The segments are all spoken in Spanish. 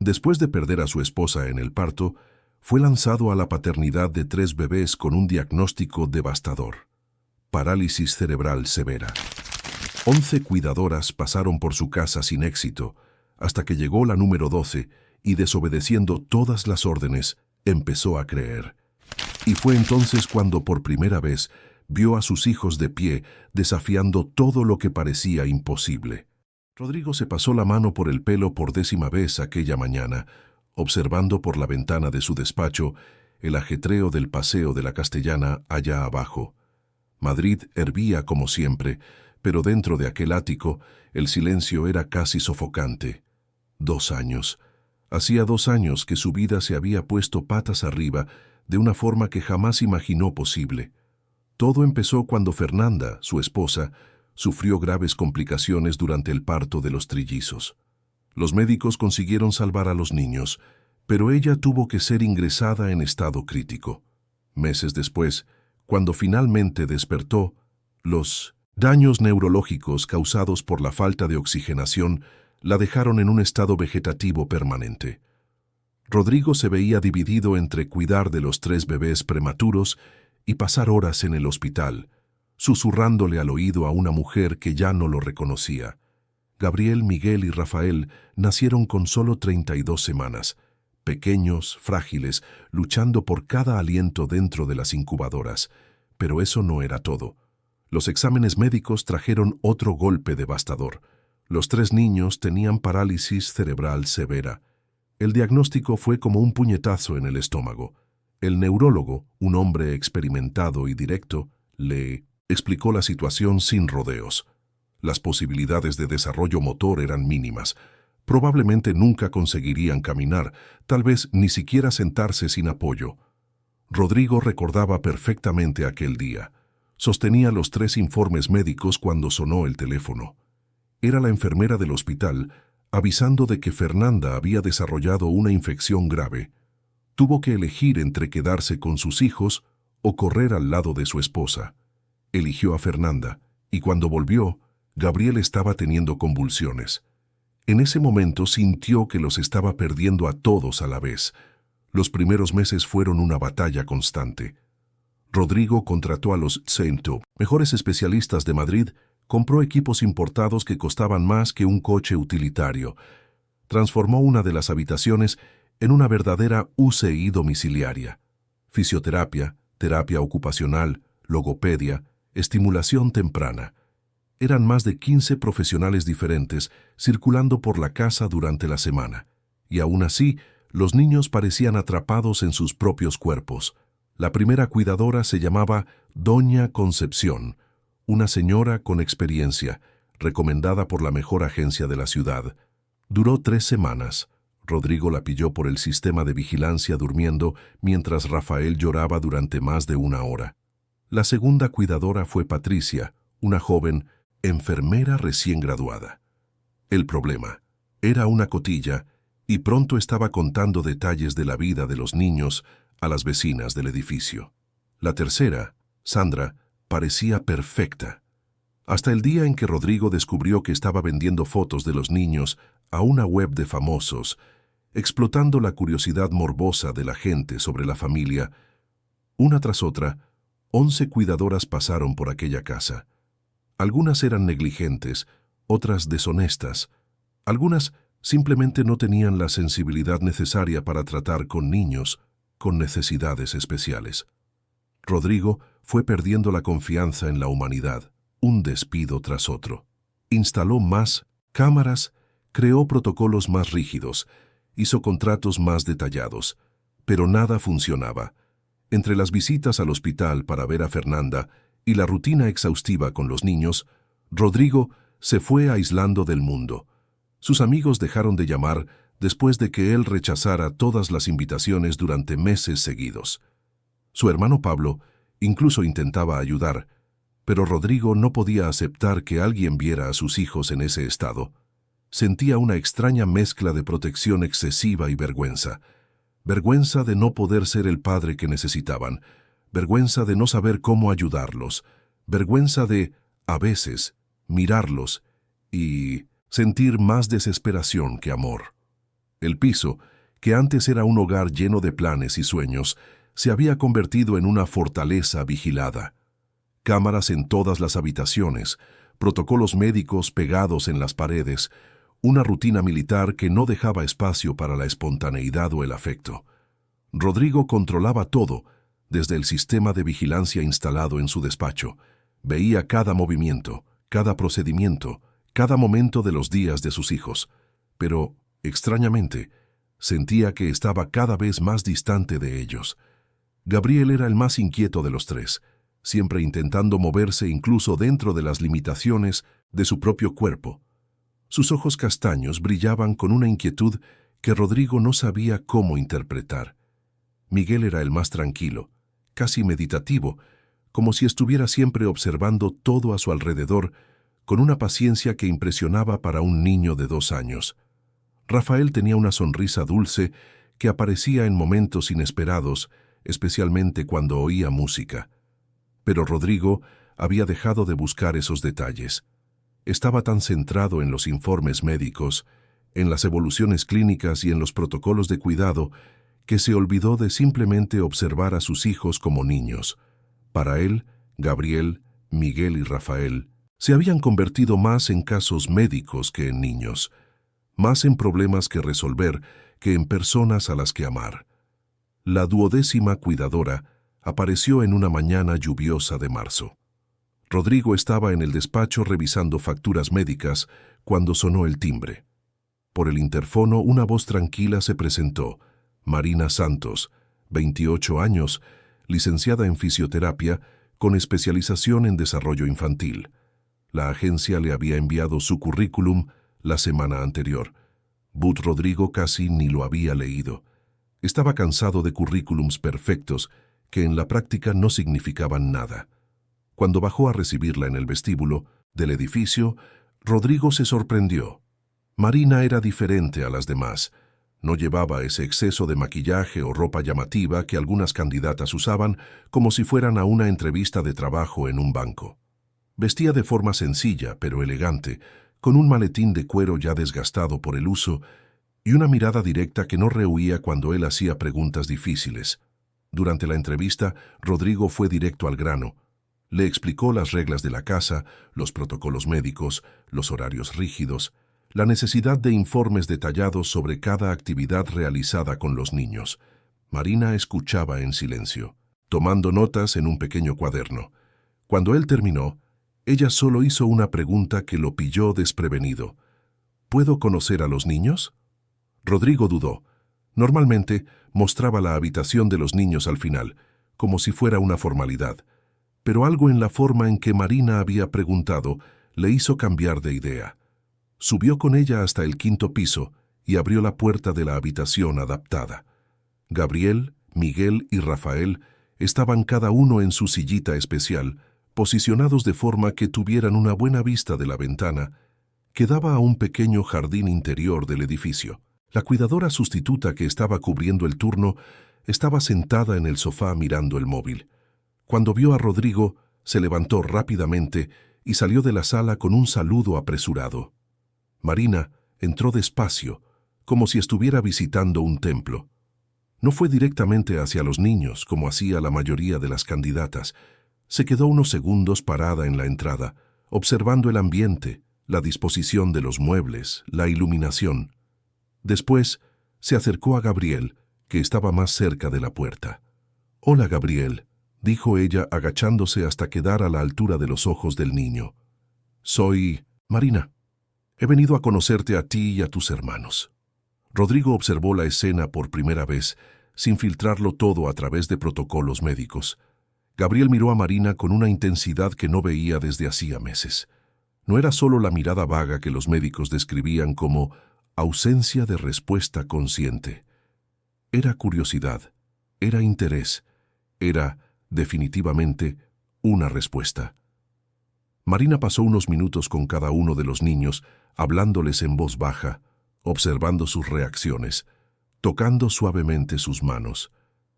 Después de perder a su esposa en el parto, fue lanzado a la paternidad de 3 bebés con un diagnóstico devastador: parálisis cerebral severa. 11 cuidadoras pasaron por su casa sin éxito, hasta que llegó la número 12 y, desobedeciendo todas las órdenes, empezó a creer. Y fue entonces cuando por primera vez vio a sus hijos de pie, desafiando todo lo que parecía imposible. Rodrigo se pasó la mano por el pelo por 10ª vez aquella mañana, observando por la ventana de su despacho el ajetreo del paseo de la Castellana allá abajo. Madrid hervía como siempre, pero dentro de aquel ático el silencio era casi sofocante. 2 años. Hacía 2 años que su vida se había puesto patas arriba de una forma que jamás imaginó posible. Todo empezó cuando Fernanda, su esposa, sufrió graves complicaciones durante el parto de los trillizos. Los médicos consiguieron salvar a los niños, pero ella tuvo que ser ingresada en estado crítico. Meses después, cuando finalmente despertó, los daños neurológicos causados por la falta de oxigenación la dejaron en un estado vegetativo permanente. Rodrigo se veía dividido entre cuidar de los 3 bebés prematuros y pasar horas en el hospital, susurrándole al oído a una mujer que ya no lo reconocía. Gabriel, Miguel y Rafael nacieron con solo 32 semanas, pequeños, frágiles, luchando por cada aliento dentro de las incubadoras. Pero eso no era todo. Los exámenes médicos trajeron otro golpe devastador. Los 3 niños tenían parálisis cerebral severa. El diagnóstico fue como un puñetazo en el estómago. El neurólogo, un hombre experimentado y directo, le explicó la situación sin rodeos. Las posibilidades de desarrollo motor eran mínimas. Probablemente nunca conseguirían caminar, tal vez ni siquiera sentarse sin apoyo. Rodrigo recordaba perfectamente aquel día. Sostenía los 3 informes médicos cuando sonó el teléfono. Era la enfermera del hospital, avisando de que Fernanda había desarrollado una infección grave. Tuvo que elegir entre quedarse con sus hijos o correr al lado de su esposa. Eligió a Fernanda, y cuando volvió, Gabriel estaba teniendo convulsiones. En ese momento sintió que los estaba perdiendo a todos a la vez. Los primeros meses fueron una batalla constante. Rodrigo contrató a los Cento, mejores especialistas de Madrid, compró equipos importados que costaban más que un coche utilitario. Transformó una de las habitaciones en una verdadera UCI domiciliaria. Fisioterapia, terapia ocupacional, logopedia, estimulación temprana. Eran más de 15 profesionales diferentes circulando por la casa durante la semana. Y aún así, los niños parecían atrapados en sus propios cuerpos. La primera cuidadora se llamaba Doña Concepción, una señora con experiencia, recomendada por la mejor agencia de la ciudad. Duró 3 semanas. Rodrigo la pilló por el sistema de vigilancia durmiendo mientras Rafael lloraba durante más de 1 hora. La segunda cuidadora fue Patricia, una joven enfermera recién graduada. El problema era una cotilla y pronto estaba contando detalles de la vida de los niños a las vecinas del edificio. La tercera, Sandra, parecía perfecta. Hasta el día en que Rodrigo descubrió que estaba vendiendo fotos de los niños a una web de famosos, explotando la curiosidad morbosa de la gente sobre la familia. Una tras otra, 11 cuidadoras pasaron por aquella casa. Algunas eran negligentes, otras deshonestas. Algunas simplemente no tenían la sensibilidad necesaria para tratar con niños con necesidades especiales. Rodrigo fue perdiendo la confianza en la humanidad, un despido tras otro. Instaló más cámaras, creó protocolos más rígidos, hizo contratos más detallados, pero nada funcionaba. Entre las visitas al hospital para ver a Fernanda y la rutina exhaustiva con los niños, Rodrigo se fue aislando del mundo. Sus amigos dejaron de llamar después de que él rechazara todas las invitaciones durante meses seguidos. Su hermano Pablo incluso intentaba ayudar, pero Rodrigo no podía aceptar que alguien viera a sus hijos en ese estado. Sentía una extraña mezcla de protección excesiva y vergüenza. Vergüenza de no poder ser el padre que necesitaban, vergüenza de no saber cómo ayudarlos, vergüenza de, a veces, mirarlos y sentir más desesperación que amor. El piso, que antes era un hogar lleno de planes y sueños, se había convertido en una fortaleza vigilada. Cámaras en todas las habitaciones, protocolos médicos pegados en las paredes, una rutina militar que no dejaba espacio para la espontaneidad o el afecto. Rodrigo controlaba todo, desde el sistema de vigilancia instalado en su despacho. Veía cada movimiento, cada procedimiento, cada momento de los días de sus hijos. Pero, extrañamente, sentía que estaba cada vez más distante de ellos. Gabriel era el más inquieto de los tres, siempre intentando moverse incluso dentro de las limitaciones de su propio cuerpo. Sus ojos castaños brillaban con una inquietud que Rodrigo no sabía cómo interpretar. Miguel era el más tranquilo, casi meditativo, como si estuviera siempre observando todo a su alrededor, con una paciencia que impresionaba para un niño de 2 años. Rafael tenía una sonrisa dulce que aparecía en momentos inesperados, especialmente cuando oía música. Pero Rodrigo había dejado de buscar esos detalles. Estaba tan centrado en los informes médicos, en las evoluciones clínicas y en los protocolos de cuidado, que se olvidó de simplemente observar a sus hijos como niños. Para él, Gabriel, Miguel y Rafael se habían convertido más en casos médicos que en niños, más en problemas que resolver que en personas a las que amar. La 12ª cuidadora apareció en una mañana lluviosa de marzo. Rodrigo estaba en el despacho revisando facturas médicas cuando sonó el timbre. Por el interfono una voz tranquila se presentó: Marina Santos, 28 años, licenciada en fisioterapia, con especialización en desarrollo infantil. La agencia le había enviado su currículum la semana anterior. But Rodrigo casi ni lo había leído. Estaba cansado de currículums perfectos que en la práctica no significaban nada. Cuando bajó a recibirla en el vestíbulo del edificio, Rodrigo se sorprendió. Marina era diferente a las demás. No llevaba ese exceso de maquillaje o ropa llamativa que algunas candidatas usaban como si fueran a una entrevista de trabajo en un banco. Vestía de forma sencilla pero elegante, con un maletín de cuero ya desgastado por el uso y una mirada directa que no rehuía cuando él hacía preguntas difíciles. Durante la entrevista, Rodrigo fue directo al grano. Le explicó las reglas de la casa, los protocolos médicos, los horarios rígidos, la necesidad de informes detallados sobre cada actividad realizada con los niños. Marina escuchaba en silencio, tomando notas en un pequeño cuaderno. Cuando él terminó, ella solo hizo una pregunta que lo pilló desprevenido. ¿Puedo conocer a los niños? Rodrigo dudó. Normalmente mostraba la habitación de los niños al final, como si fuera una formalidad, pero algo en la forma en que Marina había preguntado le hizo cambiar de idea. Subió con ella hasta el 5º piso y abrió la puerta de la habitación adaptada. Gabriel, Miguel y Rafael estaban cada uno en su sillita especial, posicionados de forma que tuvieran una buena vista de la ventana que daba a un pequeño jardín interior del edificio. La cuidadora sustituta que estaba cubriendo el turno estaba sentada en el sofá mirando el móvil. Cuando vio a Rodrigo, se levantó rápidamente y salió de la sala con un saludo apresurado. Marina entró despacio, como si estuviera visitando un templo. No fue directamente hacia los niños, como hacía la mayoría de las candidatas. Se quedó unos segundos parada en la entrada, observando el ambiente, la disposición de los muebles, la iluminación. Después, se acercó a Gabriel, que estaba más cerca de la puerta. «Hola, Gabriel», dijo ella agachándose hasta quedar a la altura de los ojos del niño. «Soy Marina. He venido a conocerte a ti y a tus hermanos». Rodrigo observó la escena por primera vez, sin filtrarlo todo a través de protocolos médicos. Gabriel miró a Marina con una intensidad que no veía desde hacía meses. No era solo la mirada vaga que los médicos describían como ausencia de respuesta consciente. Era curiosidad, era interés, era, definitivamente, una respuesta. Marina pasó unos minutos con cada uno de los niños, hablándoles en voz baja, observando sus reacciones, tocando suavemente sus manos.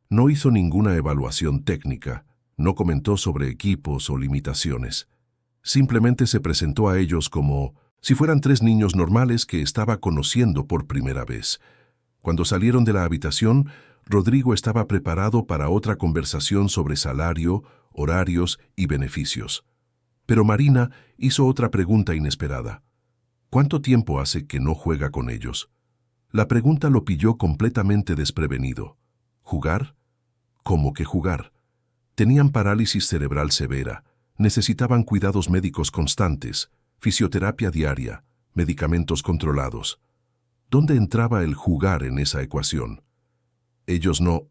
No hizo ninguna evaluación técnica, no comentó sobre equipos o limitaciones. Simplemente se presentó a ellos como si fueran 3 niños normales que estaba conociendo por primera vez. Cuando salieron de la habitación, Rodrigo estaba preparado para otra conversación sobre salario, horarios y beneficios. Pero Marina hizo otra pregunta inesperada. ¿Cuánto tiempo hace que no juega con ellos? La pregunta lo pilló completamente desprevenido. ¿Jugar? ¿Cómo que jugar? Tenían parálisis cerebral severa, necesitaban cuidados médicos constantes, fisioterapia diaria, medicamentos controlados. ¿Dónde entraba el jugar en esa ecuación? Ellos no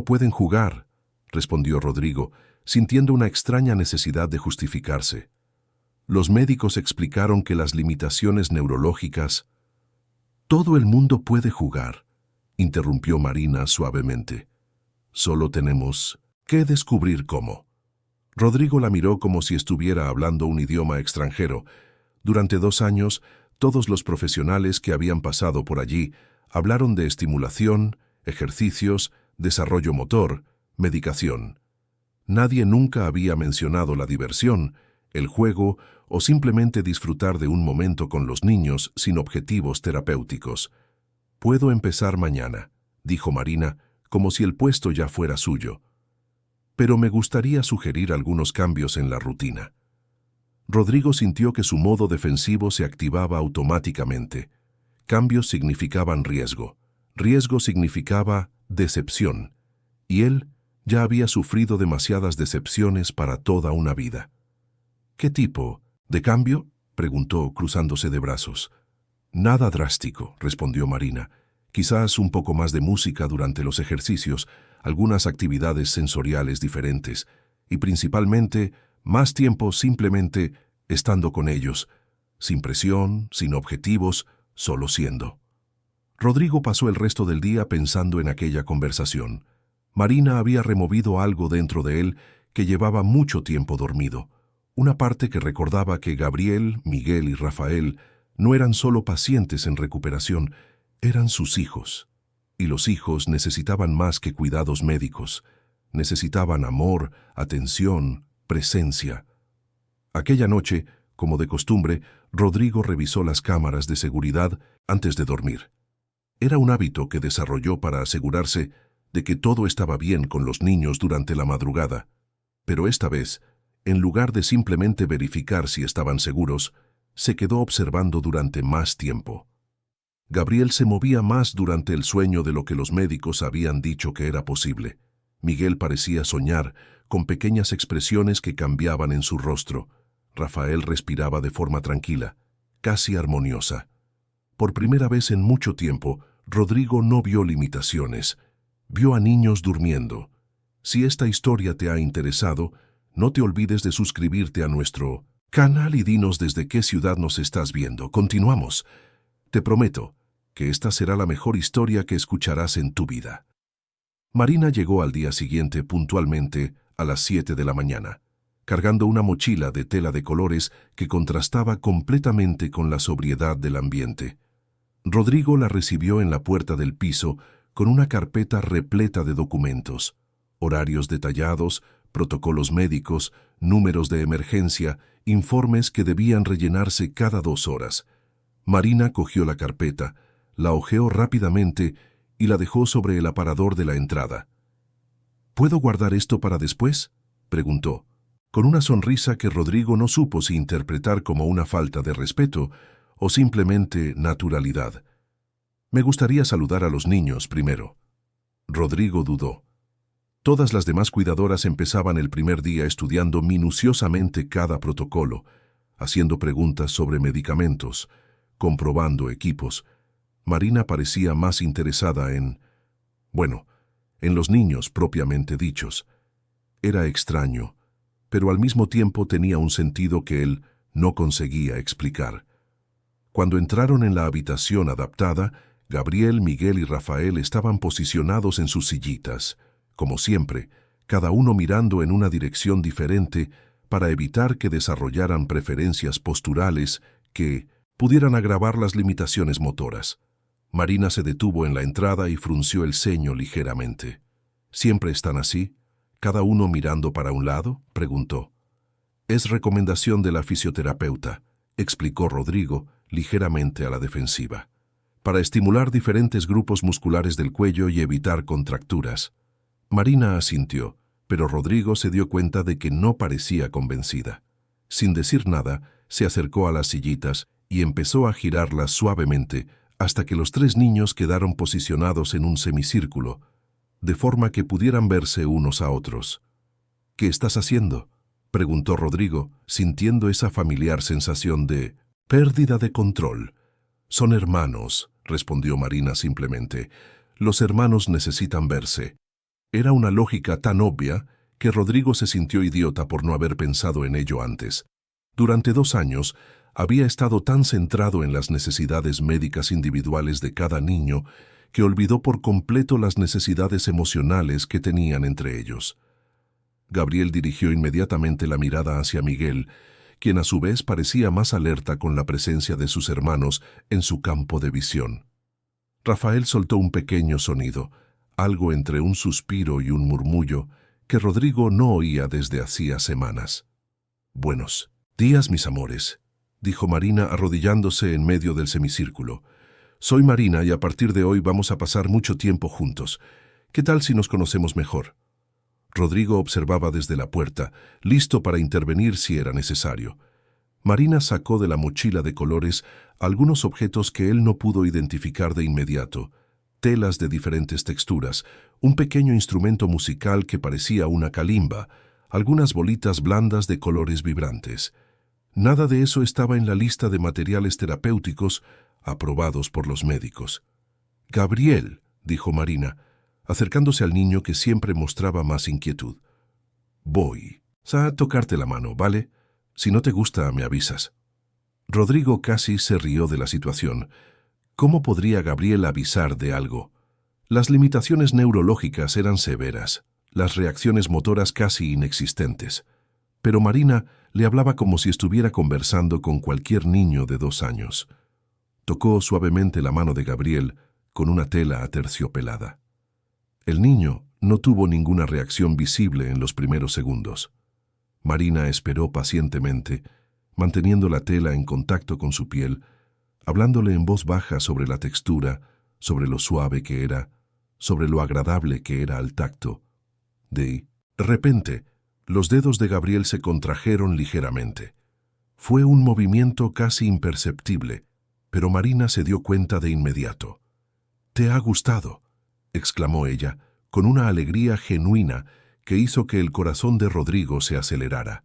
pueden jugar, respondió Rodrigo, sintiendo una extraña necesidad de justificarse. Los médicos explicaron que las limitaciones neurológicas... Todo el mundo puede jugar, interrumpió Marina suavemente. Solo tenemos que descubrir cómo. Rodrigo la miró como si estuviera hablando un idioma extranjero. Durante 2 años, todos los profesionales que habían pasado por allí hablaron de estimulación, ejercicios, desarrollo motor, medicación. Nadie nunca había mencionado la diversión, el juego o simplemente disfrutar de un momento con los niños sin objetivos terapéuticos. «Puedo empezar mañana», dijo Marina, como si el puesto ya fuera suyo. «Pero me gustaría sugerir algunos cambios en la rutina». Rodrigo sintió que su modo defensivo se activaba automáticamente. Cambios significaban riesgo. Riesgo significaba decepción. Y él ya había sufrido demasiadas decepciones para toda una vida. «¿Qué tipo de cambio?», preguntó, cruzándose de brazos. «Nada drástico», respondió Marina. «Quizás un poco más de música durante los ejercicios, algunas actividades sensoriales diferentes, y principalmente más tiempo simplemente estando con ellos, sin presión, sin objetivos, solo siendo». Rodrigo pasó el resto del día pensando en aquella conversación. Marina había removido algo dentro de él que llevaba mucho tiempo dormido. Una parte que recordaba que Gabriel, Miguel y Rafael no eran solo pacientes en recuperación, eran sus hijos. Y los hijos necesitaban más que cuidados médicos. Necesitaban amor, atención, presencia. Aquella noche, como de costumbre, Rodrigo revisó las cámaras de seguridad antes de dormir. Era un hábito que desarrolló para asegurarse de que todo estaba bien con los niños durante la madrugada. Pero esta vez, en lugar de simplemente verificar si estaban seguros, se quedó observando durante más tiempo. Gabriel se movía más durante el sueño de lo que los médicos habían dicho que era posible. Miguel parecía soñar, con pequeñas expresiones que cambiaban en su rostro. Rafael respiraba de forma tranquila, casi armoniosa. Por primera vez en mucho tiempo, Rodrigo no vio limitaciones. Vio a niños durmiendo. Si esta historia te ha interesado, no te olvides de suscribirte a nuestro canal y dinos desde qué ciudad nos estás viendo. Continuamos. Te prometo que esta será la mejor historia que escucharás en tu vida. Marina llegó al día siguiente puntualmente a las 7 de la mañana, cargando una mochila de tela de colores que contrastaba completamente con la sobriedad del ambiente. Rodrigo la recibió en la puerta del piso con una carpeta repleta de documentos, horarios detallados, protocolos médicos, números de emergencia, informes que debían rellenarse cada 2 horas. Marina cogió la carpeta, la hojeó rápidamente y la dejó sobre el aparador de la entrada. «¿Puedo guardar esto para después?», preguntó, con una sonrisa que Rodrigo no supo si interpretar como una falta de respeto o simplemente naturalidad. «Me gustaría saludar a los niños primero». Rodrigo dudó. Todas las demás cuidadoras empezaban el primer día estudiando minuciosamente cada protocolo, haciendo preguntas sobre medicamentos, comprobando equipos. Marina parecía más interesada en los niños propiamente dichos. Era extraño, pero al mismo tiempo tenía un sentido que él no conseguía explicar. Cuando entraron en la habitación adaptada, Gabriel, Miguel y Rafael estaban posicionados en sus sillitas, como siempre, cada uno mirando en una dirección diferente para evitar que desarrollaran preferencias posturales que pudieran agravar las limitaciones motoras. Marina se detuvo en la entrada y frunció el ceño ligeramente. «¿Siempre están así? ¿Cada uno mirando para un lado?», preguntó. «Es recomendación de la fisioterapeuta», explicó Rodrigo, ligeramente a la defensiva. para estimular diferentes grupos musculares del cuello y evitar contracturas. Marina asintió, pero Rodrigo se dio cuenta de que no parecía convencida. Sin decir nada, se acercó a las sillitas y empezó a girarlas suavemente hasta que los tres niños quedaron posicionados en un semicírculo, de forma que pudieran verse unos a otros. «¿Qué estás haciendo?», preguntó Rodrigo, sintiendo esa familiar sensación de pérdida de control. «Son hermanos», respondió Marina simplemente. «Los hermanos necesitan verse». Era una lógica tan obvia que Rodrigo se sintió idiota por no haber pensado en ello antes. Durante 2 años, había estado tan centrado en las necesidades médicas individuales de cada niño que olvidó por completo las necesidades emocionales que tenían entre ellos. Gabriel dirigió inmediatamente la mirada hacia Miguel, quien a su vez parecía más alerta con la presencia de sus hermanos en su campo de visión. Rafael soltó un pequeño sonido, algo entre un suspiro y un murmullo, que Rodrigo no oía desde hacía semanas. «Buenos días, mis amores», dijo Marina arrodillándose en medio del semicírculo. «Soy Marina y a partir de hoy vamos a pasar mucho tiempo juntos. ¿Qué tal si nos conocemos mejor?». Rodrigo observaba desde la puerta, listo para intervenir si era necesario. Marina sacó de la mochila de colores algunos objetos que él no pudo identificar de inmediato, telas de diferentes texturas, un pequeño instrumento musical que parecía una calimba, algunas bolitas blandas de colores vibrantes. Nada de eso estaba en la lista de materiales terapéuticos aprobados por los médicos. «Gabriel», dijo Marina, acercándose al niño que siempre mostraba más inquietud. «Voy a tocarte la mano, ¿vale? Si no te gusta, me avisas». Rodrigo casi se rió de la situación. ¿Cómo podría Gabriel avisar de algo? Las limitaciones neurológicas eran severas, las reacciones motoras casi inexistentes. Pero Marina le hablaba como si estuviera conversando con cualquier niño de 2 años. Tocó suavemente la mano de Gabriel con una tela aterciopelada. El niño no tuvo ninguna reacción visible en los primeros segundos. Marina esperó pacientemente, manteniendo la tela en contacto con su piel, hablándole en voz baja sobre la textura, sobre lo suave que era, sobre lo agradable que era al tacto. De repente, los dedos de Gabriel se contrajeron ligeramente. Fue un movimiento casi imperceptible, pero Marina se dio cuenta de inmediato. «¿Te ha gustado?», exclamó ella, con una alegría genuina que hizo que el corazón de Rodrigo se acelerara.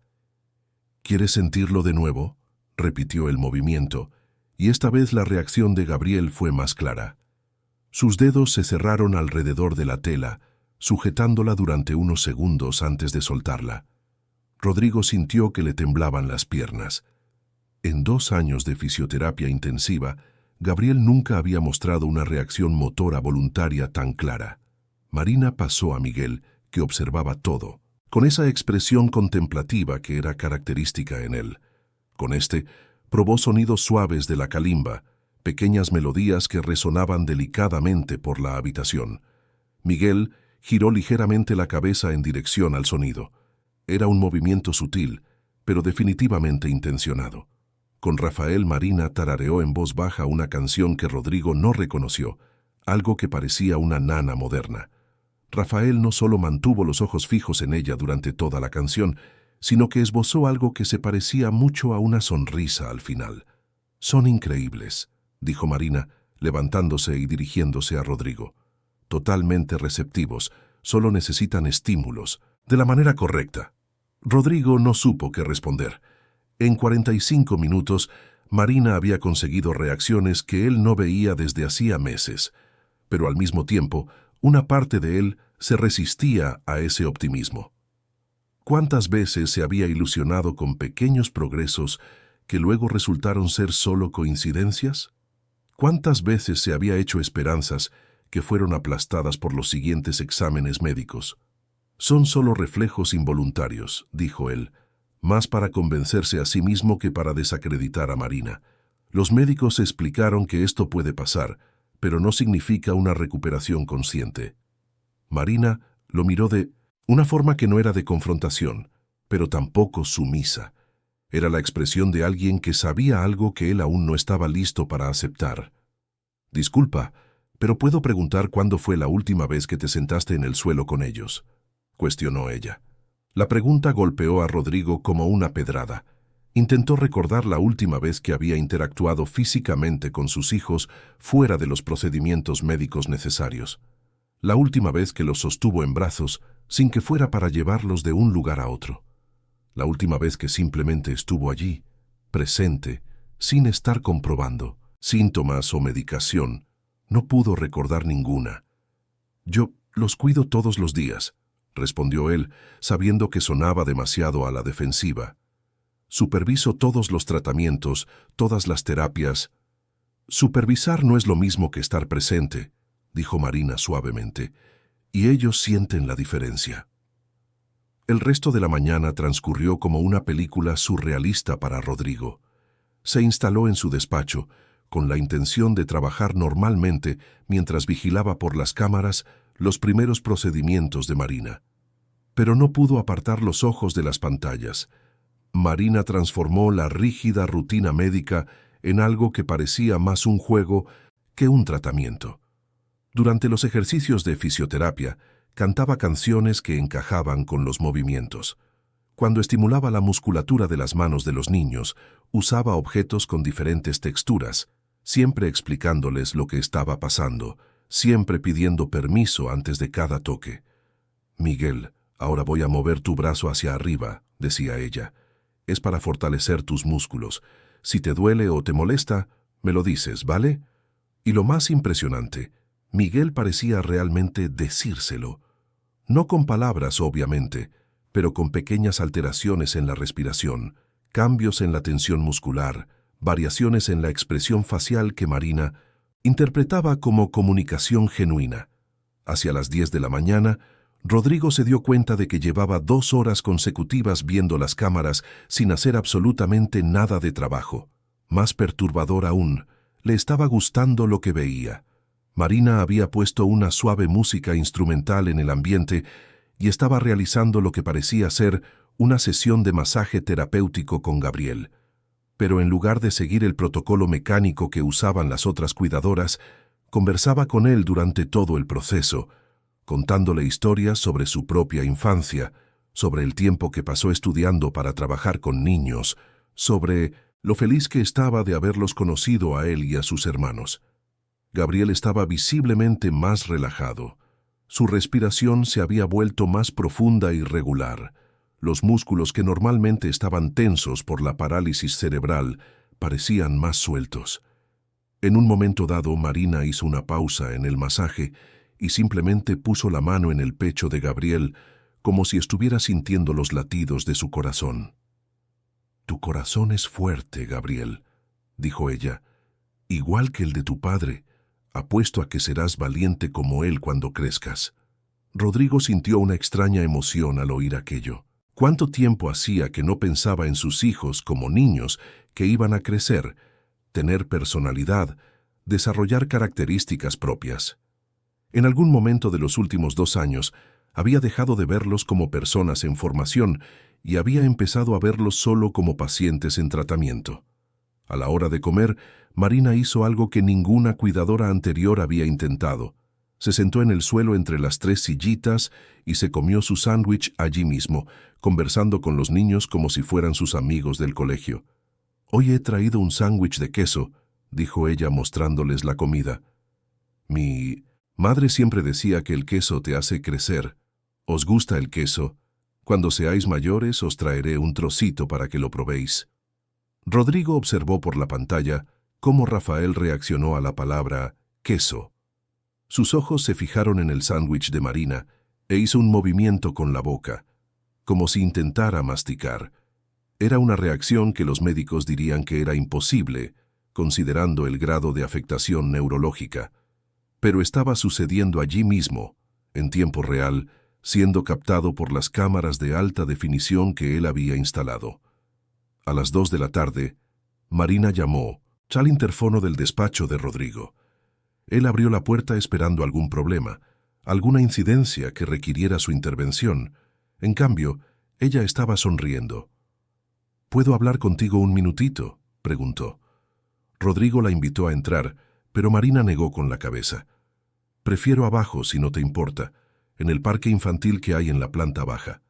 «¿Quieres sentirlo de nuevo?», repitió el movimiento, y esta vez la reacción de Gabriel fue más clara. Sus dedos se cerraron alrededor de la tela, sujetándola durante unos segundos antes de soltarla. Rodrigo sintió que le temblaban las piernas. En 2 años de fisioterapia intensiva, Gabriel nunca había mostrado una reacción motora voluntaria tan clara. Marina pasó a Miguel, que observaba todo, con esa expresión contemplativa que era característica en él. Con este, probó sonidos suaves de la calimba, pequeñas melodías que resonaban delicadamente por la habitación. Miguel giró ligeramente la cabeza en dirección al sonido. Era un movimiento sutil, pero definitivamente intencionado. Con Rafael, Marina tarareó en voz baja una canción que Rodrigo no reconoció, algo que parecía una nana moderna. Rafael no solo mantuvo los ojos fijos en ella durante toda la canción, sino que esbozó algo que se parecía mucho a una sonrisa al final. «Son increíbles», dijo Marina, levantándose y dirigiéndose a Rodrigo. «Totalmente receptivos, solo necesitan estímulos, de la manera correcta». Rodrigo no supo qué responder. En 45 minutos, Marina había conseguido reacciones que él no veía desde hacía meses, pero al mismo tiempo, una parte de él se resistía a ese optimismo. ¿Cuántas veces se había ilusionado con pequeños progresos que luego resultaron ser solo coincidencias? ¿Cuántas veces se había hecho esperanzas que fueron aplastadas por los siguientes exámenes médicos? «Son solo reflejos involuntarios», dijo él, más para convencerse a sí mismo que para desacreditar a Marina. «Los médicos explicaron que esto puede pasar, pero no significa una recuperación consciente». Marina lo miró de una forma que no era de confrontación, pero tampoco sumisa. Era la expresión de alguien que sabía algo que él aún no estaba listo para aceptar. Disculpa, pero ¿puedo preguntar cuándo fue la última vez que te sentaste en el suelo con ellos?, cuestionó ella. La pregunta golpeó a Rodrigo como una pedrada. Intentó recordar la última vez que había interactuado físicamente con sus hijos fuera de los procedimientos médicos necesarios. La última vez que los sostuvo en brazos sin que fuera para llevarlos de un lugar a otro. La última vez que simplemente estuvo allí, presente, sin estar comprobando síntomas o medicación. No pudo recordar ninguna. Yo los cuido todos los días, respondió él, sabiendo que sonaba demasiado a la defensiva. Superviso todos los tratamientos, todas las terapias. Supervisar no es lo mismo que estar presente, dijo Marina suavemente, y ellos sienten la diferencia. El resto de la mañana transcurrió como una película surrealista para Rodrigo. Se instaló en su despacho, con la intención de trabajar normalmente mientras vigilaba por las cámaras los primeros procedimientos de Marina. Pero no pudo apartar los ojos de las pantallas. Marina transformó la rígida rutina médica en algo que parecía más un juego que un tratamiento. Durante los ejercicios de fisioterapia, cantaba canciones que encajaban con los movimientos. Cuando estimulaba la musculatura de las manos de los niños, usaba objetos con diferentes texturas, siempre explicándoles lo que estaba pasando, siempre pidiendo permiso antes de cada toque. «Miguel, ahora voy a mover tu brazo hacia arriba», decía ella. «Es para fortalecer tus músculos. Si te duele o te molesta, me lo dices, ¿vale?» Y lo más impresionante, Miguel parecía realmente decírselo. No con palabras, obviamente, pero con pequeñas alteraciones en la respiración, cambios en la tensión muscular, variaciones en la expresión facial que Marina interpretaba como comunicación genuina. Hacia las 10 de la mañana, Rodrigo se dio cuenta de que llevaba 2 horas consecutivas viendo las cámaras sin hacer absolutamente nada de trabajo. Más perturbador aún, le estaba gustando lo que veía. Marina había puesto una suave música instrumental en el ambiente y estaba realizando lo que parecía ser una sesión de masaje terapéutico con Gabriel. Pero en lugar de seguir el protocolo mecánico que usaban las otras cuidadoras, conversaba con él durante todo el proceso, contándole historias sobre su propia infancia, sobre el tiempo que pasó estudiando para trabajar con niños, sobre lo feliz que estaba de haberlos conocido a él y a sus hermanos. Gabriel estaba visiblemente más relajado. Su respiración se había vuelto más profunda y regular. Los músculos que normalmente estaban tensos por la parálisis cerebral parecían más sueltos. En un momento dado, Marina hizo una pausa en el masaje y simplemente puso la mano en el pecho de Gabriel como si estuviera sintiendo los latidos de su corazón. «Tu corazón es fuerte, Gabriel», dijo ella, «igual que el de tu padre. Apuesto a que serás valiente como él cuando crezcas». Rodrigo sintió una extraña emoción al oír aquello. ¿Cuánto tiempo hacía que no pensaba en sus hijos como niños que iban a crecer, tener personalidad, desarrollar características propias? En algún momento de los últimos 2 años, había dejado de verlos como personas en formación y había empezado a verlos solo como pacientes en tratamiento. A la hora de comer, Marina hizo algo que ninguna cuidadora anterior había intentado. Se sentó en el suelo entre las 3 sillitas y se comió su sándwich allí mismo, conversando con los niños como si fueran sus amigos del colegio. «Hoy he traído un sándwich de queso», dijo ella mostrándoles la comida. «Mi madre siempre decía que el queso te hace crecer. ¿Os gusta el queso? Cuando seáis mayores os traeré un trocito para que lo probéis». Rodrigo observó por la pantalla cómo Rafael reaccionó a la palabra queso. Sus ojos se fijaron en el sándwich de Marina e hizo un movimiento con la boca, como si intentara masticar. Era una reacción que los médicos dirían que era imposible, considerando el grado de afectación neurológica. Pero estaba sucediendo allí mismo, en tiempo real, siendo captado por las cámaras de alta definición que él había instalado. A las 2 de la tarde, Marina llamó al interfono del despacho de Rodrigo. Él abrió la puerta esperando algún problema, alguna incidencia que requiriera su intervención. En cambio, ella estaba sonriendo. «¿Puedo hablar contigo un minutito?», preguntó. Rodrigo la invitó a entrar, Pero Marina negó con la cabeza. Prefiero abajo, si no te importa, en el parque infantil que hay en la planta baja.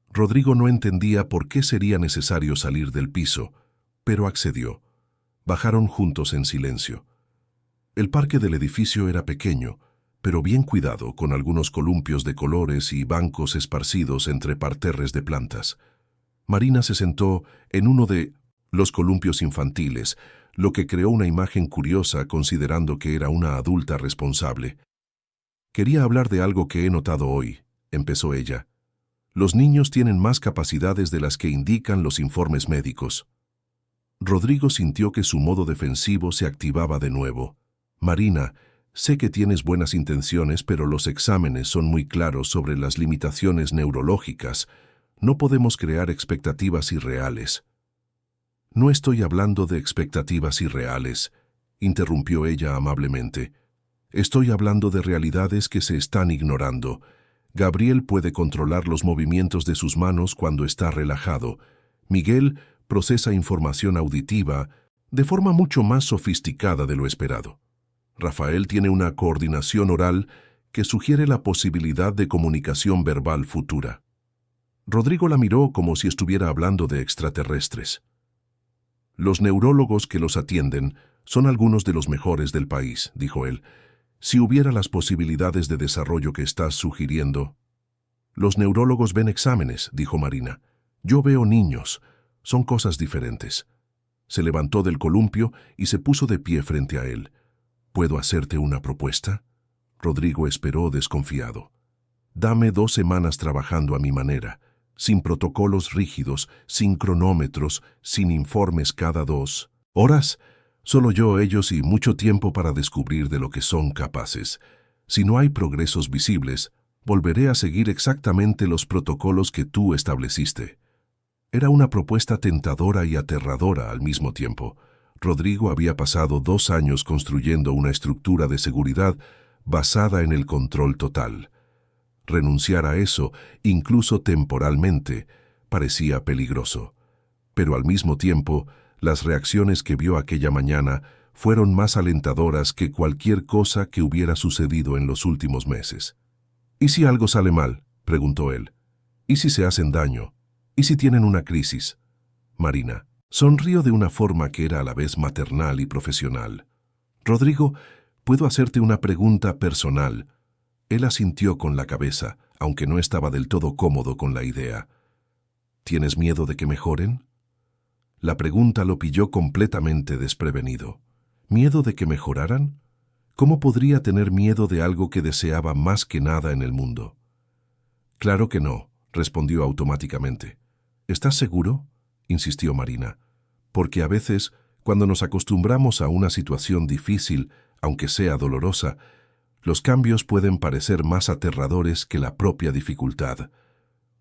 Rodrigo no entendía por qué sería necesario salir del piso, pero accedió. Bajaron juntos en silencio. El parque del edificio era pequeño, pero bien cuidado, con algunos columpios de colores y bancos esparcidos entre parterres de plantas. Marina se sentó en uno de los columpios infantiles, lo que creó una imagen curiosa considerando que era una adulta responsable. «Quería hablar de algo que he notado hoy», empezó ella. «Los niños tienen más capacidades de las que indican los informes médicos». Rodrigo sintió que su modo defensivo se activaba de nuevo. «Marina, sé que tienes buenas intenciones, pero los exámenes son muy claros sobre las limitaciones neurológicas. No podemos crear expectativas irreales». «No estoy hablando de expectativas irreales», interrumpió ella amablemente. «Estoy hablando de realidades que se están ignorando. Gabriel puede controlar los movimientos de sus manos cuando está relajado. Miguel procesa información auditiva de forma mucho más sofisticada de lo esperado. Rafael tiene una coordinación oral que sugiere la posibilidad de comunicación verbal futura». Rodrigo la miró como si estuviera hablando de extraterrestres. «Los neurólogos que los atienden son algunos de los mejores del país», dijo él. «Si hubiera las posibilidades de desarrollo que estás sugiriendo». «Los neurólogos ven exámenes», dijo Marina. «Yo veo niños. Son cosas diferentes». Se levantó del columpio y se puso de pie frente a él. «¿Puedo hacerte una propuesta?». Rodrigo esperó desconfiado. «Dame 2 semanas trabajando a mi manera, sin protocolos rígidos, sin cronómetros, sin informes cada 2 horas. Solo yo, ellos y mucho tiempo para descubrir de lo que son capaces. Si no hay progresos visibles, volveré a seguir exactamente los protocolos que tú estableciste». Era una propuesta tentadora y aterradora al mismo tiempo. Rodrigo había pasado 2 años construyendo una estructura de seguridad basada en el control total. Renunciar a eso, incluso temporalmente, parecía peligroso. Pero al mismo tiempo, las reacciones que vio aquella mañana fueron más alentadoras que cualquier cosa que hubiera sucedido en los últimos meses. «¿Y si algo sale mal?», preguntó él. «¿Y si se hacen daño? ¿Y si tienen una crisis?». Marina sonrió de una forma que era a la vez maternal y profesional. «Rodrigo, ¿puedo hacerte una pregunta personal?». Él asintió con la cabeza, aunque no estaba del todo cómodo con la idea. «¿Tienes miedo de que mejoren?». La pregunta lo pilló completamente desprevenido. ¿Miedo de que mejoraran? ¿Cómo podría tener miedo de algo que deseaba más que nada en el mundo? «Claro que no», respondió automáticamente. «¿Estás seguro?», insistió Marina. «Porque a veces, cuando nos acostumbramos a una situación difícil, aunque sea dolorosa, los cambios pueden parecer más aterradores que la propia dificultad».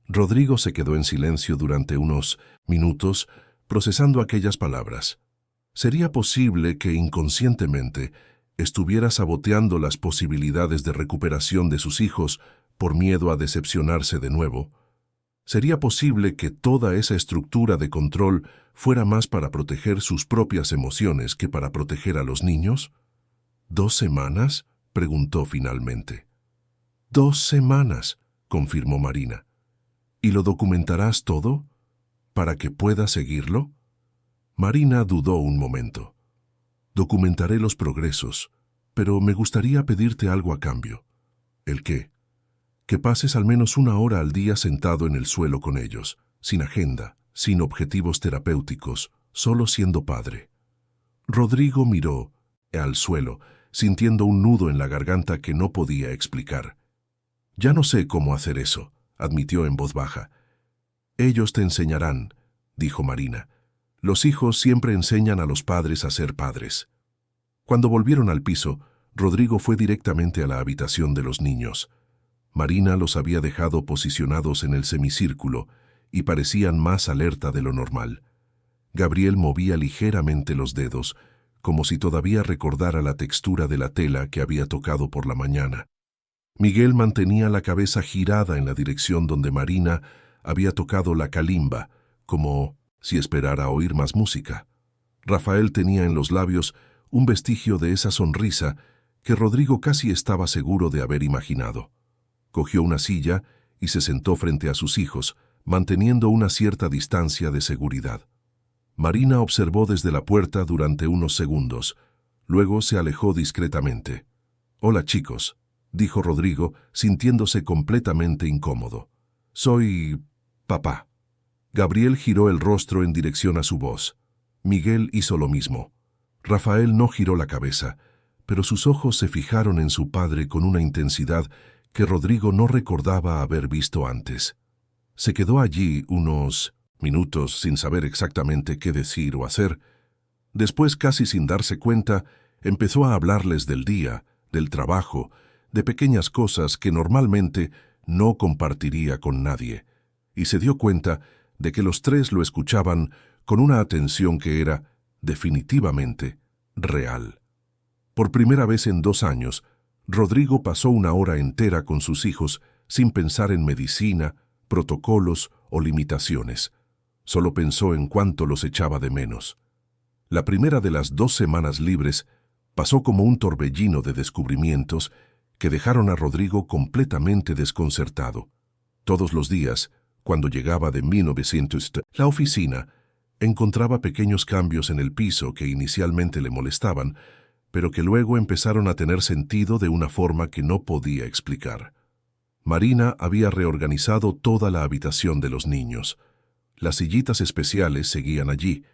Rodrigo se quedó en silencio durante unos minutos, procesando aquellas palabras. ¿Sería posible que inconscientemente estuviera saboteando las posibilidades de recuperación de sus hijos por miedo a decepcionarse de nuevo? ¿Sería posible que toda esa estructura de control fuera más para proteger sus propias emociones que para proteger a los niños? «¿2 semanas?», preguntó finalmente. «2 semanas», confirmó Marina. «¿Y lo documentarás todo? ¿Para que pueda seguirlo?». Marina dudó un momento. «Documentaré los progresos, pero me gustaría pedirte algo a cambio». «¿El qué?». «Que pases al menos 1 hora al día sentado en el suelo con ellos, sin agenda, sin objetivos terapéuticos, solo siendo padre». Rodrigo miró al suelo, sintiendo un nudo en la garganta que no podía explicar. «Ya no sé cómo hacer eso», admitió en voz baja. «Ellos te enseñarán», dijo Marina. «Los hijos siempre enseñan a los padres a ser padres». Cuando volvieron al piso, Rodrigo fue directamente a la habitación de los niños. Marina los había dejado posicionados en el semicírculo y parecían más alerta de lo normal. Gabriel movía ligeramente los dedos, como si todavía recordara la textura de la tela que había tocado por la mañana. Miguel mantenía la cabeza girada en la dirección donde Marina había tocado la calimba, como si esperara oír más música. Rafael tenía en los labios un vestigio de esa sonrisa que Rodrigo casi estaba seguro de haber imaginado. Cogió una silla y se sentó frente a sus hijos, manteniendo una cierta distancia de seguridad. Marina observó desde la puerta durante unos segundos. Luego se alejó discretamente. «Hola, chicos», dijo Rodrigo, sintiéndose completamente incómodo. «Soy... papá». Gabriel giró el rostro en dirección a su voz. Miguel hizo lo mismo. Rafael no giró la cabeza, pero sus ojos se fijaron en su padre con una intensidad que Rodrigo no recordaba haber visto antes. Se quedó allí unos minutos sin saber exactamente qué decir o hacer. Después, casi sin darse cuenta, empezó a hablarles del día, del trabajo, de pequeñas cosas que normalmente no compartiría con nadie, y se dio cuenta de que los tres lo escuchaban con una atención que era, definitivamente, real. Por primera vez en 2 años, Rodrigo pasó una hora entera con sus hijos sin pensar en medicina, protocolos o limitaciones. Solo pensó en cuánto los echaba de menos. La primera de las 2 semanas libres pasó como un torbellino de descubrimientos que dejaron a Rodrigo completamente desconcertado. Todos los días, cuando llegaba de 1900, la oficina encontraba pequeños cambios en el piso que inicialmente le molestaban, pero que luego empezaron a tener sentido de una forma que no podía explicar. Marina había reorganizado toda la habitación de los niños. Las sillitas especiales seguían allí,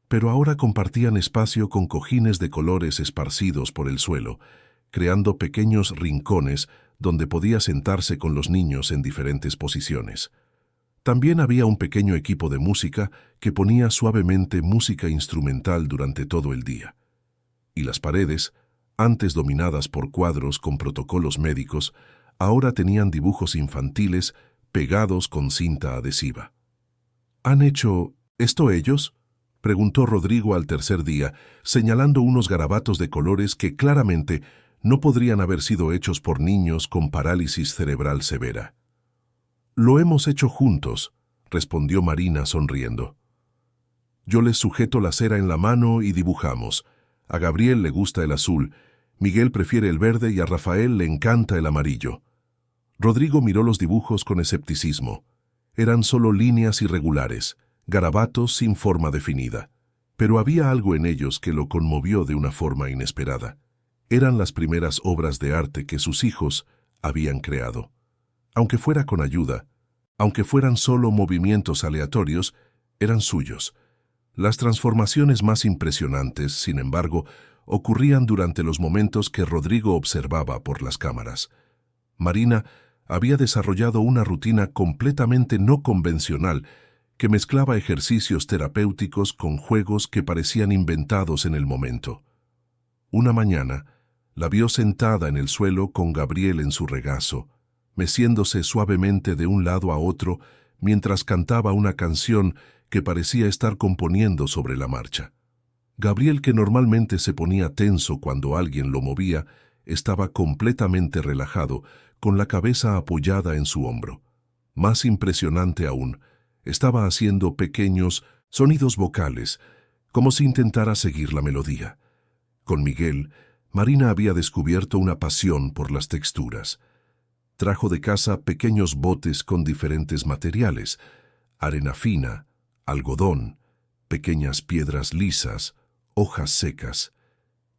pero ahora compartían espacio con cojines de colores esparcidos por el suelo, creando pequeños rincones donde podía sentarse con los niños en diferentes posiciones. También había un pequeño equipo de música que ponía suavemente música instrumental durante todo el día. Y las paredes, antes dominadas por cuadros con protocolos médicos, ahora tenían dibujos infantiles pegados con cinta adhesiva. ¿Han hecho esto ellos?, preguntó Rodrigo al tercer día, señalando unos garabatos de colores que claramente no podrían haber sido hechos por niños con parálisis cerebral severa. «Lo hemos hecho juntos», respondió Marina sonriendo. «Yo les sujeto la cera en la mano y dibujamos. A Gabriel le gusta el azul, Miguel prefiere el verde y a Rafael le encanta el amarillo». Rodrigo miró los dibujos con escepticismo. Eran solo líneas irregulares, garabatos sin forma definida. Pero había algo en ellos que lo conmovió de una forma inesperada. Eran las primeras obras de arte que sus hijos habían creado. Aunque fuera con ayuda, aunque fueran solo movimientos aleatorios, eran suyos. Las transformaciones más impresionantes, sin embargo, ocurrían durante los momentos que Rodrigo observaba por las cámaras. Marina había desarrollado una rutina completamente no convencional que mezclaba ejercicios terapéuticos con juegos que parecían inventados en el momento. Una mañana, la vio sentada en el suelo con Gabriel en su regazo, meciéndose suavemente de un lado a otro mientras cantaba una canción que parecía estar componiendo sobre la marcha. Gabriel, que normalmente se ponía tenso cuando alguien lo movía, estaba completamente relajado, con la cabeza apoyada en su hombro. Más impresionante aún, estaba haciendo pequeños sonidos vocales, como si intentara seguir la melodía. Con Miguel, Marina había descubierto una pasión por las texturas. Trajo de casa pequeños botes con diferentes materiales: arena fina, algodón, pequeñas piedras lisas, hojas secas,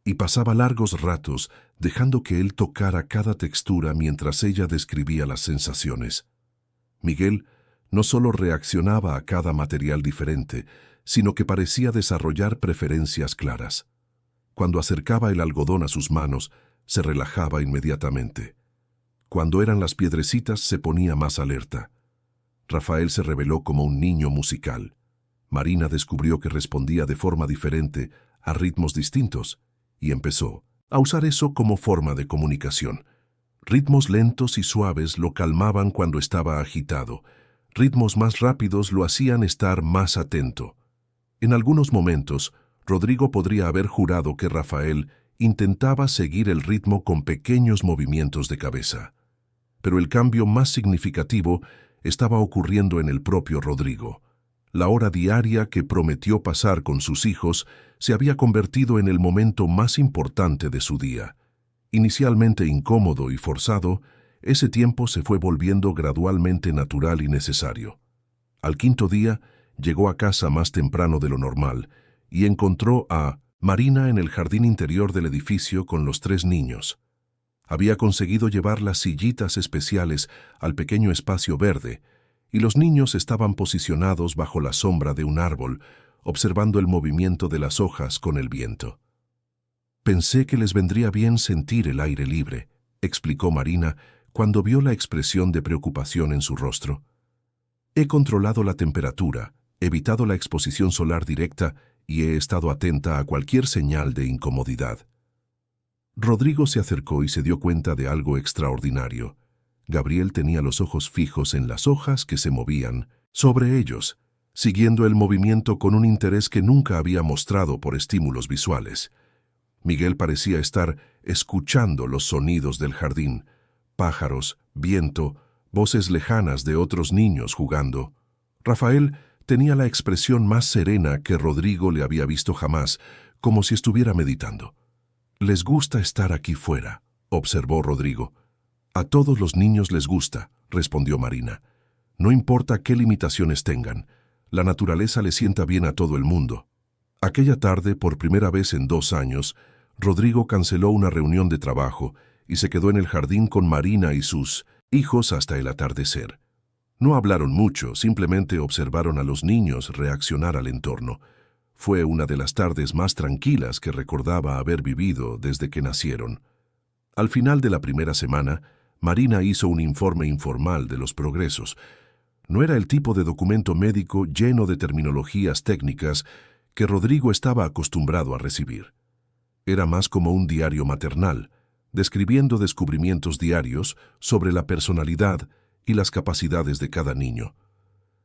y pasaba largos ratos dejando que él tocara cada textura mientras ella describía las sensaciones. Miguel no solo reaccionaba a cada material diferente, sino que parecía desarrollar preferencias claras. Cuando acercaba el algodón a sus manos, se relajaba inmediatamente. Cuando eran las piedrecitas, se ponía más alerta. Rafael se reveló como un niño musical. Marina descubrió que respondía de forma diferente a ritmos distintos y empezó a usar eso como forma de comunicación. Ritmos lentos y suaves lo calmaban cuando estaba agitado. Ritmos más rápidos lo hacían estar más atento. En algunos momentos, Rodrigo podría haber jurado que Rafael intentaba seguir el ritmo con pequeños movimientos de cabeza. Pero el cambio más significativo estaba ocurriendo en el propio Rodrigo. La hora diaria que prometió pasar con sus hijos se había convertido en el momento más importante de su día. Inicialmente incómodo y forzado, ese tiempo se fue volviendo gradualmente natural y necesario. Al quinto día, llegó a casa más temprano de lo normal y encontró a Marina en el jardín interior del edificio con los 3 niños. Había conseguido llevar las sillitas especiales al pequeño espacio verde, y los niños estaban posicionados bajo la sombra de un árbol, observando el movimiento de las hojas con el viento. «Pensé que les vendría bien sentir el aire libre», explicó Marina cuando vio la expresión de preocupación en su rostro. «He controlado la temperatura, evitado la exposición solar directa y he estado atenta a cualquier señal de incomodidad». Rodrigo se acercó y se dio cuenta de algo extraordinario. Gabriel tenía los ojos fijos en las hojas que se movían sobre ellos, siguiendo el movimiento con un interés que nunca había mostrado por estímulos visuales. Miguel parecía estar escuchando los sonidos del jardín, pájaros, viento, voces lejanas de otros niños jugando. Rafael tenía la expresión más serena que Rodrigo le había visto jamás, como si estuviera meditando. «Les gusta estar aquí fuera», observó Rodrigo. «A todos los niños les gusta», respondió Marina. «No importa qué limitaciones tengan, la naturaleza le sienta bien a todo el mundo». Aquella tarde, por primera vez en 2 años, Rodrigo canceló una reunión de trabajo y se quedó en el jardín con Marina y sus hijos hasta el atardecer. No hablaron mucho, simplemente observaron a los niños reaccionar al entorno. Fue una de las tardes más tranquilas que recordaba haber vivido desde que nacieron. Al final de la primera semana, Marina hizo un informe informal de los progresos. No era el tipo de documento médico lleno de terminologías técnicas que Rodrigo estaba acostumbrado a recibir. Era más como un diario maternal, describiendo descubrimientos diarios sobre la personalidad y las capacidades de cada niño.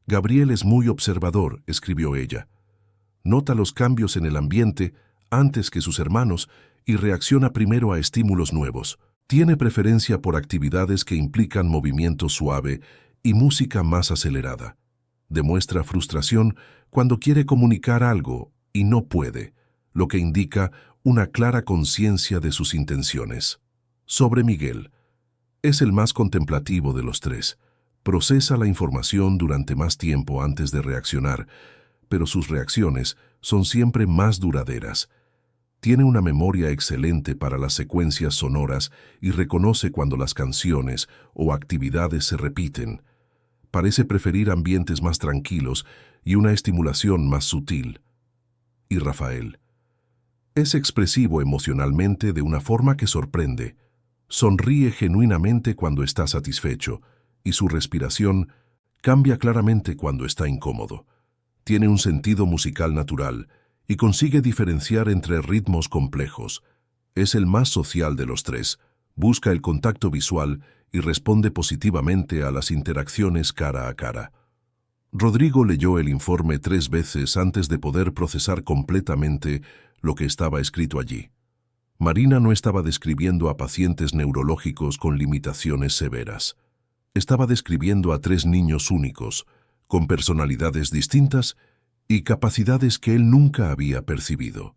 «Gabriel es muy observador», escribió ella. «Nota los cambios en el ambiente antes que sus hermanos y reacciona primero a estímulos nuevos. Tiene preferencia por actividades que implican movimiento suave y música más acelerada. Demuestra frustración cuando quiere comunicar algo y no puede, lo que indica una clara conciencia de sus intenciones». Sobre Miguel. Es el más contemplativo de los 3. Procesa la información durante más tiempo antes de reaccionar, pero sus reacciones son siempre más duraderas. Tiene una memoria excelente para las secuencias sonoras y reconoce cuando las canciones o actividades se repiten. Parece preferir ambientes más tranquilos y una estimulación más sutil. Y Rafael. Es expresivo emocionalmente de una forma que sorprende. Sonríe genuinamente cuando está satisfecho y su respiración cambia claramente cuando está incómodo. Tiene un sentido musical natural y consigue diferenciar entre ritmos complejos. Es el más social de los 3, busca el contacto visual y responde positivamente a las interacciones cara a cara. Rodrigo leyó el informe 3 veces antes de poder procesar completamente lo que estaba escrito allí. Marina no estaba describiendo a pacientes neurológicos con limitaciones severas. Estaba describiendo a 3 niños únicos, con personalidades distintas y capacidades que él nunca había percibido.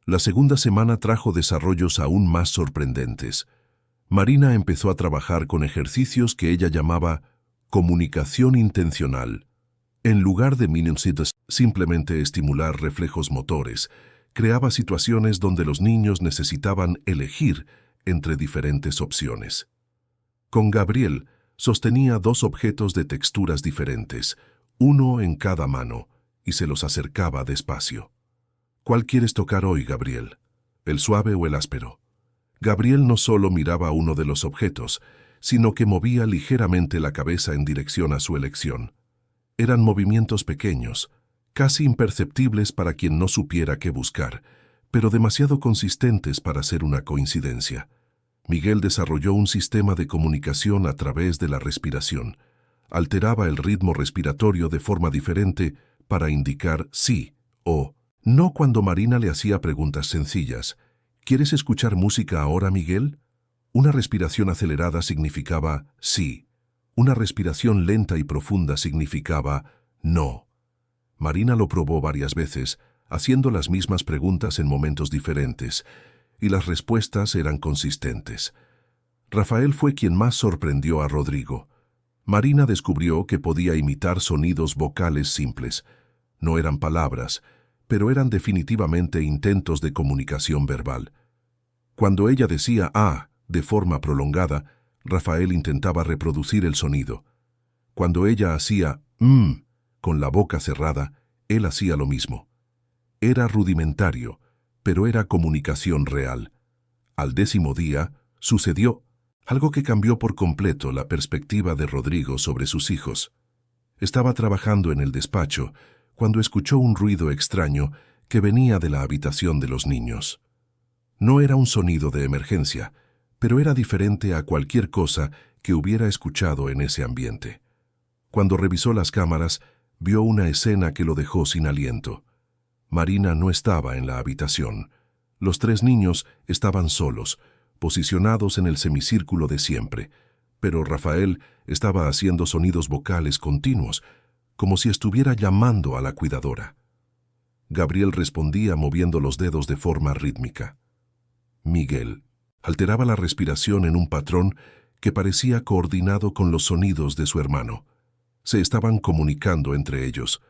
La segunda semana trajo desarrollos aún más sorprendentes. Marina empezó a trabajar con ejercicios que ella llamaba comunicación intencional. En lugar de simplemente estimular reflejos motores, creaba situaciones donde los niños necesitaban elegir entre diferentes opciones. Con Gabriel, sostenía 2 objetos de texturas diferentes, uno en cada mano, y se los acercaba despacio. «¿Cuál quieres tocar hoy, Gabriel? ¿El suave o el áspero?» Gabriel no solo miraba uno de los objetos, sino que movía ligeramente la cabeza en dirección a su elección. Eran movimientos pequeños, casi imperceptibles para quien no supiera qué buscar, pero demasiado consistentes para ser una coincidencia. Miguel desarrolló un sistema de comunicación a través de la respiración. Alteraba el ritmo respiratorio de forma diferente para indicar sí o no cuando Marina le hacía preguntas sencillas. ¿Quieres escuchar música ahora, Miguel? Una respiración acelerada significaba sí. Una respiración lenta y profunda significaba no. Marina lo probó varias veces, haciendo las mismas preguntas en momentos diferentes, y las respuestas eran consistentes. Rafael fue quien más sorprendió a Rodrigo. Marina descubrió que podía imitar sonidos vocales simples. No eran palabras, pero eran definitivamente intentos de comunicación verbal. Cuando ella decía «ah» de forma prolongada, Rafael intentaba reproducir el sonido. Cuando ella hacía con la boca cerrada, él hacía lo mismo. Era rudimentario, pero era comunicación real. Al 10º día, sucedió algo que cambió por completo la perspectiva de Rodrigo sobre sus hijos. Estaba trabajando en el despacho cuando escuchó un ruido extraño que venía de la habitación de los niños. No era un sonido de emergencia, pero era diferente a cualquier cosa que hubiera escuchado en ese ambiente. Cuando revisó las cámaras, vio una escena que lo dejó sin aliento. Marina no estaba en la habitación. Los 3 niños estaban solos, posicionados en el semicírculo de siempre, pero Rafael estaba haciendo sonidos vocales continuos, como si estuviera llamando a la cuidadora. Gabriel respondía moviendo los dedos de forma rítmica. Miguel alteraba la respiración en un patrón que parecía coordinado con los sonidos de su hermano. Se estaban comunicando entre ellos.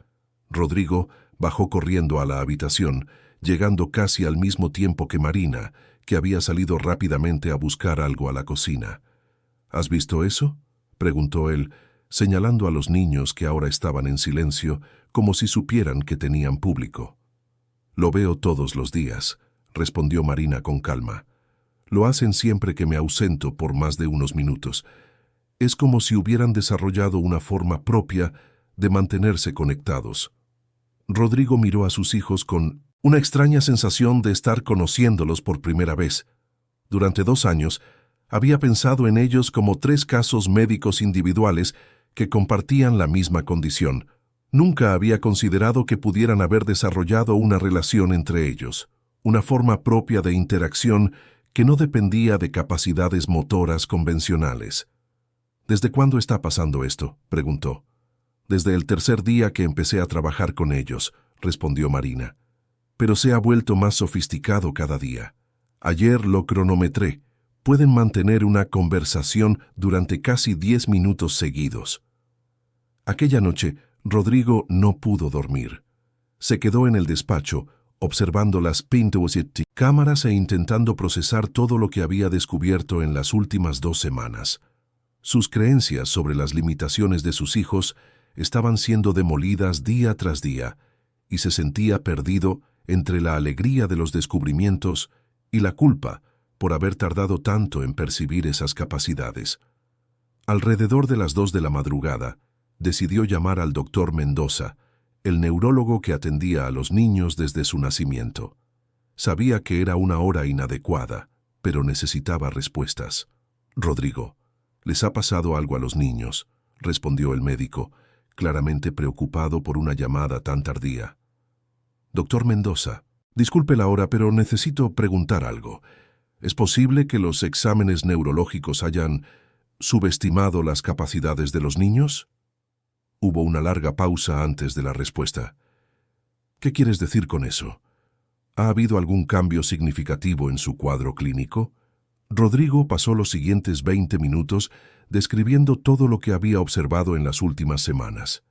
Rodrigo bajó corriendo a la habitación, llegando casi al mismo tiempo que Marina, que había salido rápidamente a buscar algo a la cocina. ¿Has visto eso?, preguntó él, señalando a los niños que ahora estaban en silencio, como si supieran que tenían público. «Lo veo todos los días», respondió Marina con calma. «Lo hacen siempre que me ausento por más de unos minutos. Es como si hubieran desarrollado una forma propia de mantenerse conectados». Rodrigo miró a sus hijos con una extraña sensación de estar conociéndolos por primera vez. Durante 2 años, había pensado en ellos como 3 casos médicos individuales que compartían la misma condición. Nunca había considerado que pudieran haber desarrollado una relación entre ellos, una forma propia de interacción que no dependía de capacidades motoras convencionales. «¿Desde cuándo está pasando esto?», preguntó. «Desde el 3er día que empecé a trabajar con ellos», respondió Marina. «Pero se ha vuelto más sofisticado cada día. Ayer lo cronometré. Pueden mantener una conversación durante casi 10 minutos seguidos». Aquella noche, Rodrigo no pudo dormir. Se quedó en el despacho, observando las cámaras e intentando procesar todo lo que había descubierto en las últimas 2 semanas. Sus creencias sobre las limitaciones de sus hijos estaban siendo demolidas día tras día, y se sentía perdido entre la alegría de los descubrimientos y la culpa por haber tardado tanto en percibir esas capacidades. Alrededor de las 2 de la madrugada, decidió llamar al doctor Mendoza, el neurólogo que atendía a los niños desde su nacimiento. Sabía que era una hora inadecuada, pero necesitaba respuestas. «Rodrigo, ¿les ha pasado algo a los niños?», respondió el médico, claramente preocupado por una llamada tan tardía. «Doctor Mendoza, disculpe la hora, pero necesito preguntar algo. ¿Es posible que los exámenes neurológicos hayan subestimado las capacidades de los niños?». Hubo una larga pausa antes de la respuesta. «¿Qué quieres decir con eso? ¿Ha habido algún cambio significativo en su cuadro clínico?». Rodrigo pasó los siguientes 20 minutos describiendo todo lo que había observado en las últimas semanas.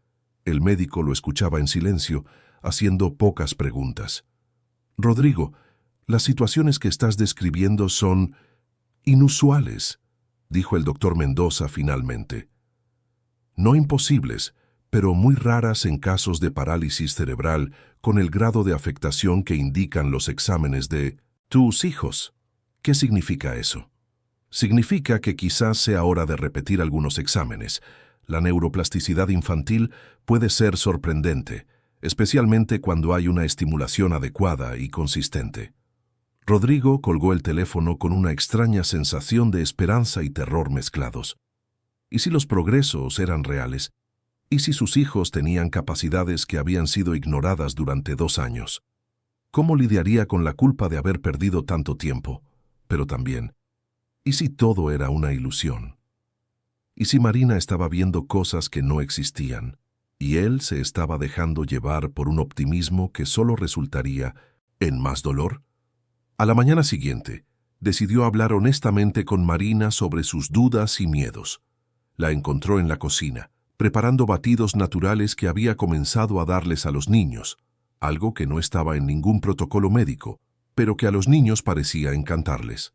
El médico lo escuchaba en silencio, haciendo pocas preguntas. «Rodrigo, las situaciones que estás describiendo son inusuales», dijo el doctor Mendoza finalmente. «No imposibles, pero muy raras en casos de parálisis cerebral con el grado de afectación que indican los exámenes de tus hijos». «¿Qué significa eso?». «Significa que quizás sea hora de repetir algunos exámenes. La neuroplasticidad infantil puede ser sorprendente, especialmente cuando hay una estimulación adecuada y consistente». Rodrigo colgó el teléfono con una extraña sensación de esperanza y terror mezclados. ¿Y si los progresos eran reales? ¿Y si sus hijos tenían capacidades que habían sido ignoradas durante 2 años? ¿Cómo lidiaría con la culpa de haber perdido tanto tiempo? Pero también, ¿y si todo era una ilusión? ¿Y si Marina estaba viendo cosas que no existían? y él se estaba dejando llevar por un optimismo que solo resultaría en más dolor. A la mañana siguiente, decidió hablar honestamente con Marina sobre sus dudas y miedos. La encontró en la cocina, preparando batidos naturales que había comenzado a darles a los niños, algo que no estaba en ningún protocolo médico, pero que a los niños parecía encantarles.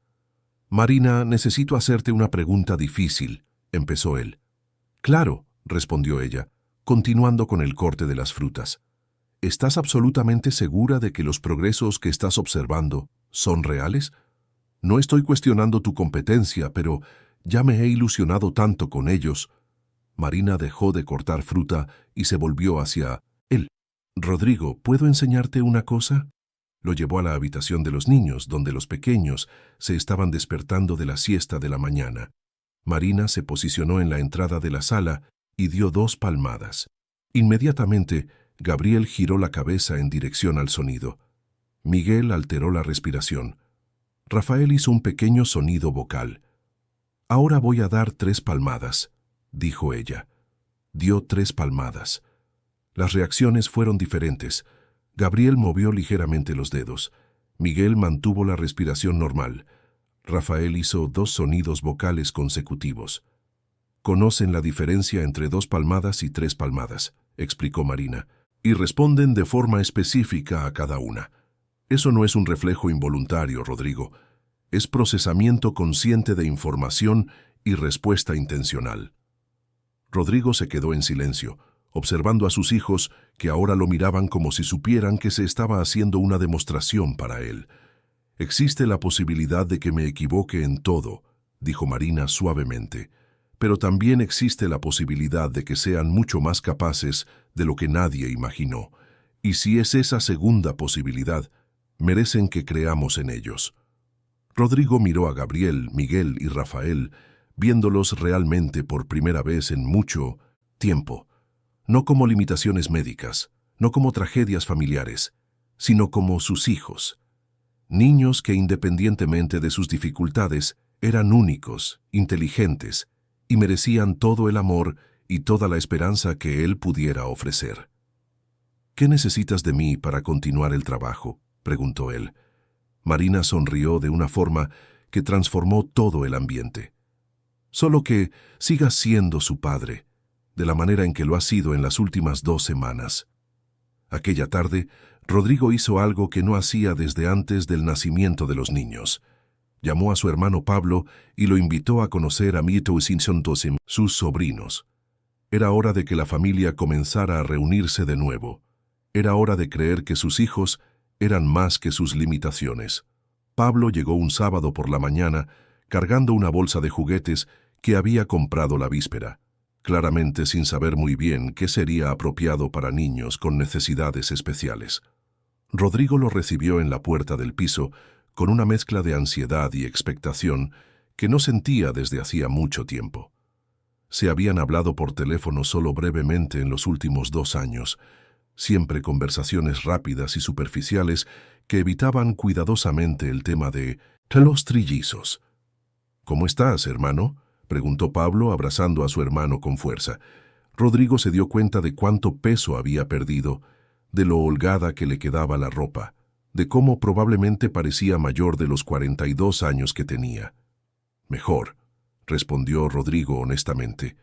«Marina, necesito hacerte una pregunta difícil», empezó él. «Claro», respondió ella, continuando con el corte de las frutas. «¿Estás absolutamente segura de que los progresos que estás observando son reales? No estoy cuestionando tu competencia, pero ya me he ilusionado tanto con ellos». Marina dejó de cortar fruta y se volvió hacia él. «Rodrigo, ¿puedo enseñarte una cosa?». Lo llevó a la habitación de los niños, donde los pequeños se estaban despertando de la siesta de la mañana. Marina se posicionó en la entrada de la sala y dio 2 palmadas. Inmediatamente, Gabriel giró la cabeza en dirección al sonido. Miguel alteró la respiración. Rafael hizo un pequeño sonido vocal. «Ahora voy a dar 3 palmadas», dijo ella. Dio 3 palmadas. Las reacciones fueron diferentes. Gabriel movió ligeramente los dedos. Miguel mantuvo la respiración normal. Rafael hizo 2 sonidos vocales consecutivos. «Conocen la diferencia entre 2 palmadas y 3 palmadas», explicó Marina, «y responden de forma específica a cada una. Eso no es un reflejo involuntario, Rodrigo. Es procesamiento consciente de información y respuesta intencional». Rodrigo se quedó en silencio, observando a sus hijos, que ahora lo miraban como si supieran que se estaba haciendo una demostración para él. «Existe la posibilidad de que me equivoque en todo», dijo Marina suavemente, «pero también existe la posibilidad de que sean mucho más capaces de lo que nadie imaginó. Y si es esa segunda posibilidad, merecen que creamos en ellos». Rodrigo miró a Gabriel, Miguel y Rafael, viéndolos realmente por primera vez en mucho tiempo. No como limitaciones médicas, no como tragedias familiares, sino como sus hijos. Niños que, independientemente de sus dificultades, eran únicos, inteligentes, y merecían todo el amor y toda la esperanza que él pudiera ofrecer. «¿Qué necesitas de mí para continuar el trabajo?», preguntó él. Marina sonrió de una forma que transformó todo el ambiente. «Solo que sigas siendo su padre, de la manera en que lo ha sido en las últimas 2 semanas». Aquella tarde, Rodrigo hizo algo que no hacía desde antes del nacimiento de los niños. Llamó a su hermano Pablo y lo invitó a conocer a Mito y Sinson, sus sobrinos. Era hora de que la familia comenzara a reunirse de nuevo. Era hora de creer que sus hijos eran más que sus limitaciones. Pablo llegó un sábado por la mañana cargando una bolsa de juguetes que había comprado la víspera, claramente sin saber muy bien qué sería apropiado para niños con necesidades especiales. Rodrigo lo recibió en la puerta del piso con una mezcla de ansiedad y expectación que no sentía desde hacía mucho tiempo. Se habían hablado por teléfono solo brevemente en los últimos 2 años, siempre conversaciones rápidas y superficiales que evitaban cuidadosamente el tema de los trillizos. «¿Cómo estás, hermano?», preguntó Pablo, abrazando a su hermano con fuerza. Rodrigo se dio cuenta de cuánto peso había perdido, de lo holgada que le quedaba la ropa, de cómo probablemente parecía mayor de los 42 años que tenía. «Mejor», respondió Rodrigo honestamente.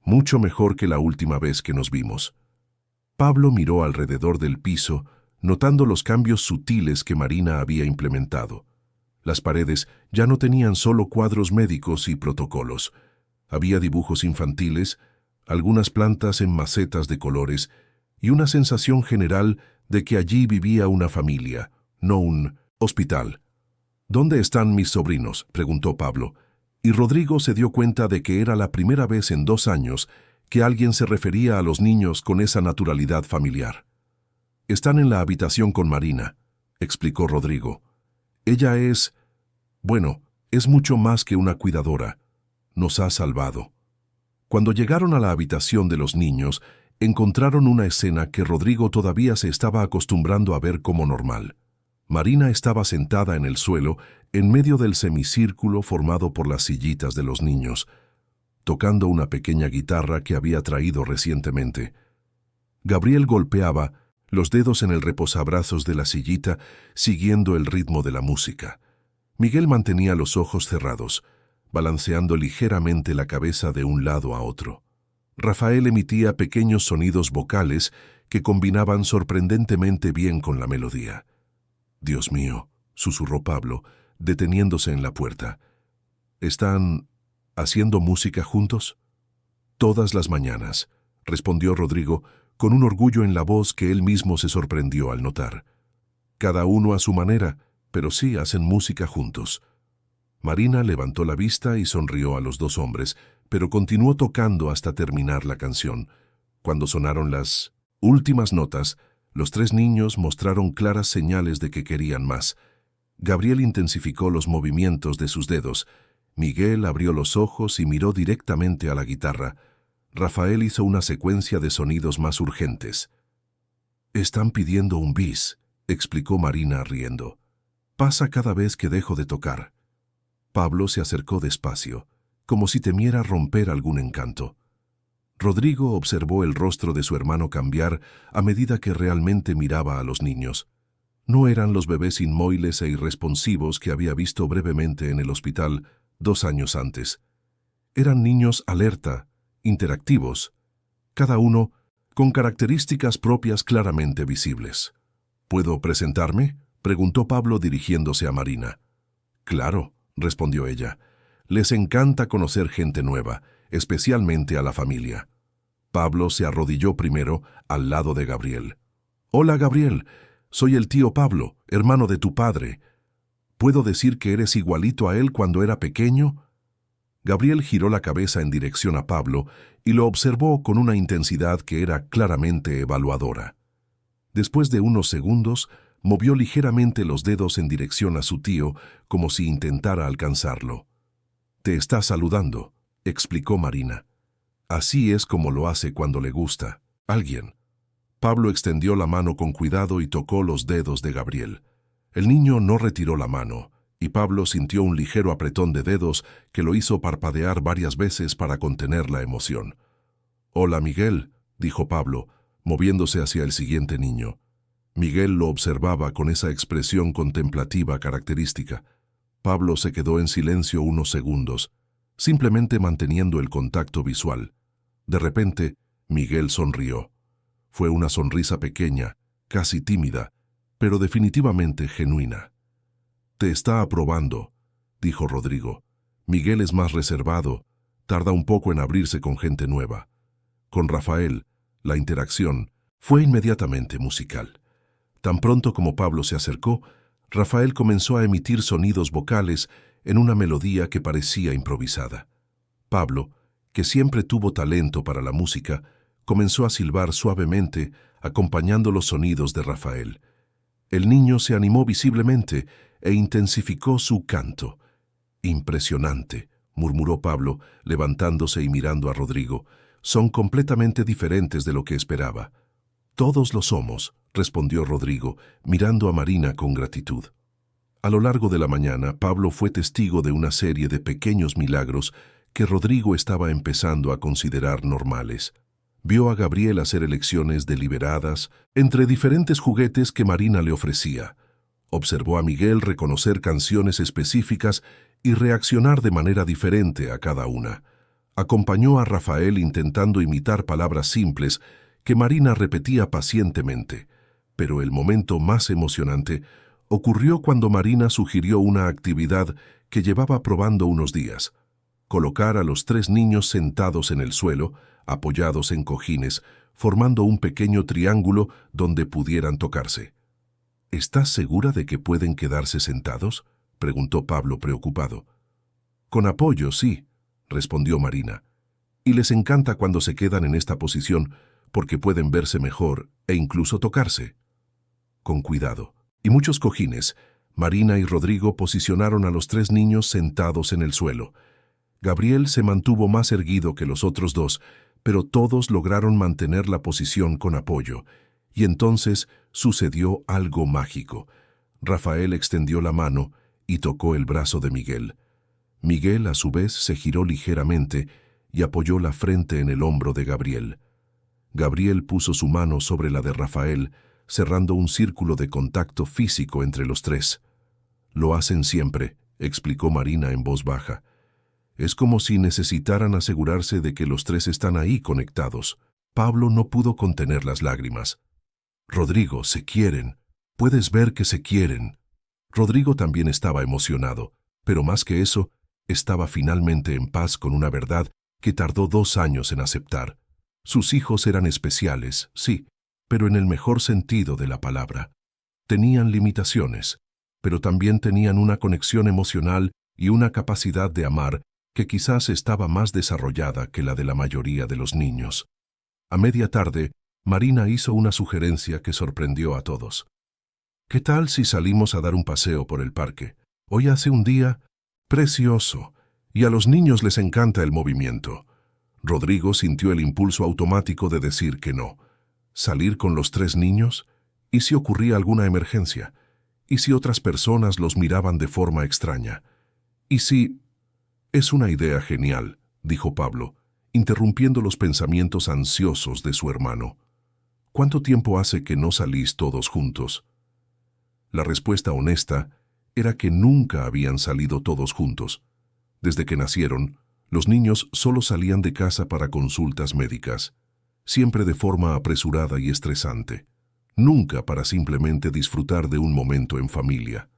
«Mucho mejor que la última vez que nos vimos». Pablo miró alrededor del piso, notando los cambios sutiles que Marina había implementado. Las paredes ya no tenían solo cuadros médicos y protocolos. Había dibujos infantiles, algunas plantas en macetas de colores y una sensación general de que allí vivía una familia, no un hospital. «¿Dónde están mis sobrinos?», preguntó Pablo, y Rodrigo se dio cuenta de que era la primera vez en 2 años que alguien se refería a los niños con esa naturalidad familiar. «Están en la habitación con Marina», explicó Rodrigo. «Ella es... bueno, es mucho más que una cuidadora. Nos ha salvado». Cuando llegaron a la habitación de los niños, encontraron una escena que Rodrigo todavía se estaba acostumbrando a ver como normal. Marina estaba sentada en el suelo, en medio del semicírculo formado por las sillitas de los niños, tocando una pequeña guitarra que había traído recientemente. Gabriel golpeaba los dedos en el reposabrazos de la sillita, siguiendo el ritmo de la música. Miguel mantenía los ojos cerrados, balanceando ligeramente la cabeza de un lado a otro. Rafael emitía pequeños sonidos vocales que combinaban sorprendentemente bien con la melodía. «Dios mío», susurró Pablo, deteniéndose en la puerta. «¿Están haciendo música juntos?» «Todas las mañanas», respondió Rodrigo, con un orgullo en la voz que él mismo se sorprendió al notar. «Cada uno a su manera, pero sí hacen música juntos». Marina levantó la vista y sonrió a los dos hombres, pero continuó tocando hasta terminar la canción. Cuando sonaron las últimas notas, los tres niños mostraron claras señales de que querían más. Gabriel intensificó los movimientos de sus dedos. Miguel abrió los ojos y miró directamente a la guitarra. Rafael hizo una secuencia de sonidos más urgentes. «Están pidiendo un bis», explicó Marina riendo. «Pasa cada vez que dejo de tocar». Pablo se acercó despacio, como si temiera romper algún encanto. Rodrigo observó el rostro de su hermano cambiar a medida que realmente miraba a los niños. No eran los bebés inmóviles e irresponsivos que había visto brevemente en el hospital 2 años antes. Eran niños alerta, interactivos, cada uno con características propias claramente visibles. «¿Puedo presentarme?», preguntó Pablo dirigiéndose a Marina. «Claro», respondió ella. «Les encanta conocer gente nueva, especialmente a la familia». Pablo se arrodilló primero al lado de Gabriel. «Hola, Gabriel. Soy el tío Pablo, hermano de tu padre. ¿Puedo decir que eres igualito a él cuando era pequeño?» Gabriel giró la cabeza en dirección a Pablo y lo observó con una intensidad que era claramente evaluadora. Después de unos segundos, movió ligeramente los dedos en dirección a su tío, como si intentara alcanzarlo. «Te está saludando», explicó Marina. «Así es como lo hace cuando le gusta alguien». Pablo extendió la mano con cuidado y tocó los dedos de Gabriel. El niño no retiró la mano, y Pablo sintió un ligero apretón de dedos que lo hizo parpadear varias veces para contener la emoción. «Hola, Miguel», dijo Pablo, moviéndose hacia el siguiente niño. Miguel lo observaba con esa expresión contemplativa característica. Pablo se quedó en silencio unos segundos, simplemente manteniendo el contacto visual. De repente, Miguel sonrió. Fue una sonrisa pequeña, casi tímida, pero definitivamente genuina. «Te está aprobando», dijo Rodrigo. «Miguel es más reservado, tarda un poco en abrirse con gente nueva». Con Rafael, la interacción fue inmediatamente musical. Tan pronto como Pablo se acercó, Rafael comenzó a emitir sonidos vocales en una melodía que parecía improvisada. Pablo, que siempre tuvo talento para la música, comenzó a silbar suavemente, acompañando los sonidos de Rafael. El niño se animó visiblemente e intensificó su canto. «Impresionante», murmuró Pablo, levantándose y mirando a Rodrigo. «Son completamente diferentes de lo que esperaba». «Todos lo somos», respondió Rodrigo, mirando a Marina con gratitud. A lo largo de la mañana, Pablo fue testigo de una serie de pequeños milagros que Rodrigo estaba empezando a considerar normales. Vio a Gabriel hacer elecciones deliberadas entre diferentes juguetes que Marina le ofrecía. Observó a Miguel reconocer canciones específicas y reaccionar de manera diferente a cada una. Acompañó a Rafael intentando imitar palabras simples que Marina repetía pacientemente. Pero el momento más emocionante ocurrió cuando Marina sugirió una actividad que llevaba probando unos días: colocar a los 3 niños sentados en el suelo, apoyados en cojines, formando un pequeño triángulo donde pudieran tocarse. «¿Estás segura de que pueden quedarse sentados?», preguntó Pablo preocupado. «Con apoyo, sí», respondió Marina. «Y les encanta cuando se quedan en esta posición porque pueden verse mejor e incluso tocarse». Con cuidado y muchos cojines, Marina y Rodrigo posicionaron a los 3 niños sentados en el suelo. Gabriel se mantuvo más erguido que los otros 2, pero todos lograron mantener la posición con apoyo. Y entonces sucedió algo mágico. Rafael extendió la mano y tocó el brazo de Miguel. Miguel, a su vez, se giró ligeramente y apoyó la frente en el hombro de Gabriel. Gabriel puso su mano sobre la de Rafael, cerrando un círculo de contacto físico entre los tres. «Lo hacen siempre», explicó Marina en voz baja. «Es como si necesitaran asegurarse de que los tres están ahí conectados». Pablo no pudo contener las lágrimas. «Rodrigo, se quieren. Puedes ver que se quieren». Rodrigo también estaba emocionado, pero más que eso, estaba finalmente en paz con una verdad que tardó 2 años en aceptar. Sus hijos eran especiales, sí, pero en el mejor sentido de la palabra. Tenían limitaciones, pero también tenían una conexión emocional y una capacidad de amar que quizás estaba más desarrollada que la de la mayoría de los niños. A media tarde, Marina hizo una sugerencia que sorprendió a todos. «¿Qué tal si salimos a dar un paseo por el parque? Hoy hace un día precioso, y a los niños les encanta el movimiento». Rodrigo sintió el impulso automático de decir que no. ¿Salir con los 3 niños? ¿Y si ocurría alguna emergencia? ¿Y si otras personas los miraban de forma extraña? ¿Y si...? «Es una idea genial», dijo Pablo, interrumpiendo los pensamientos ansiosos de su hermano. «¿Cuánto tiempo hace que no salís todos juntos?» La respuesta honesta era que nunca habían salido todos juntos. Desde que nacieron, los niños solo salían de casa para consultas médicas, siempre de forma apresurada y estresante, nunca para simplemente disfrutar de un momento en familia.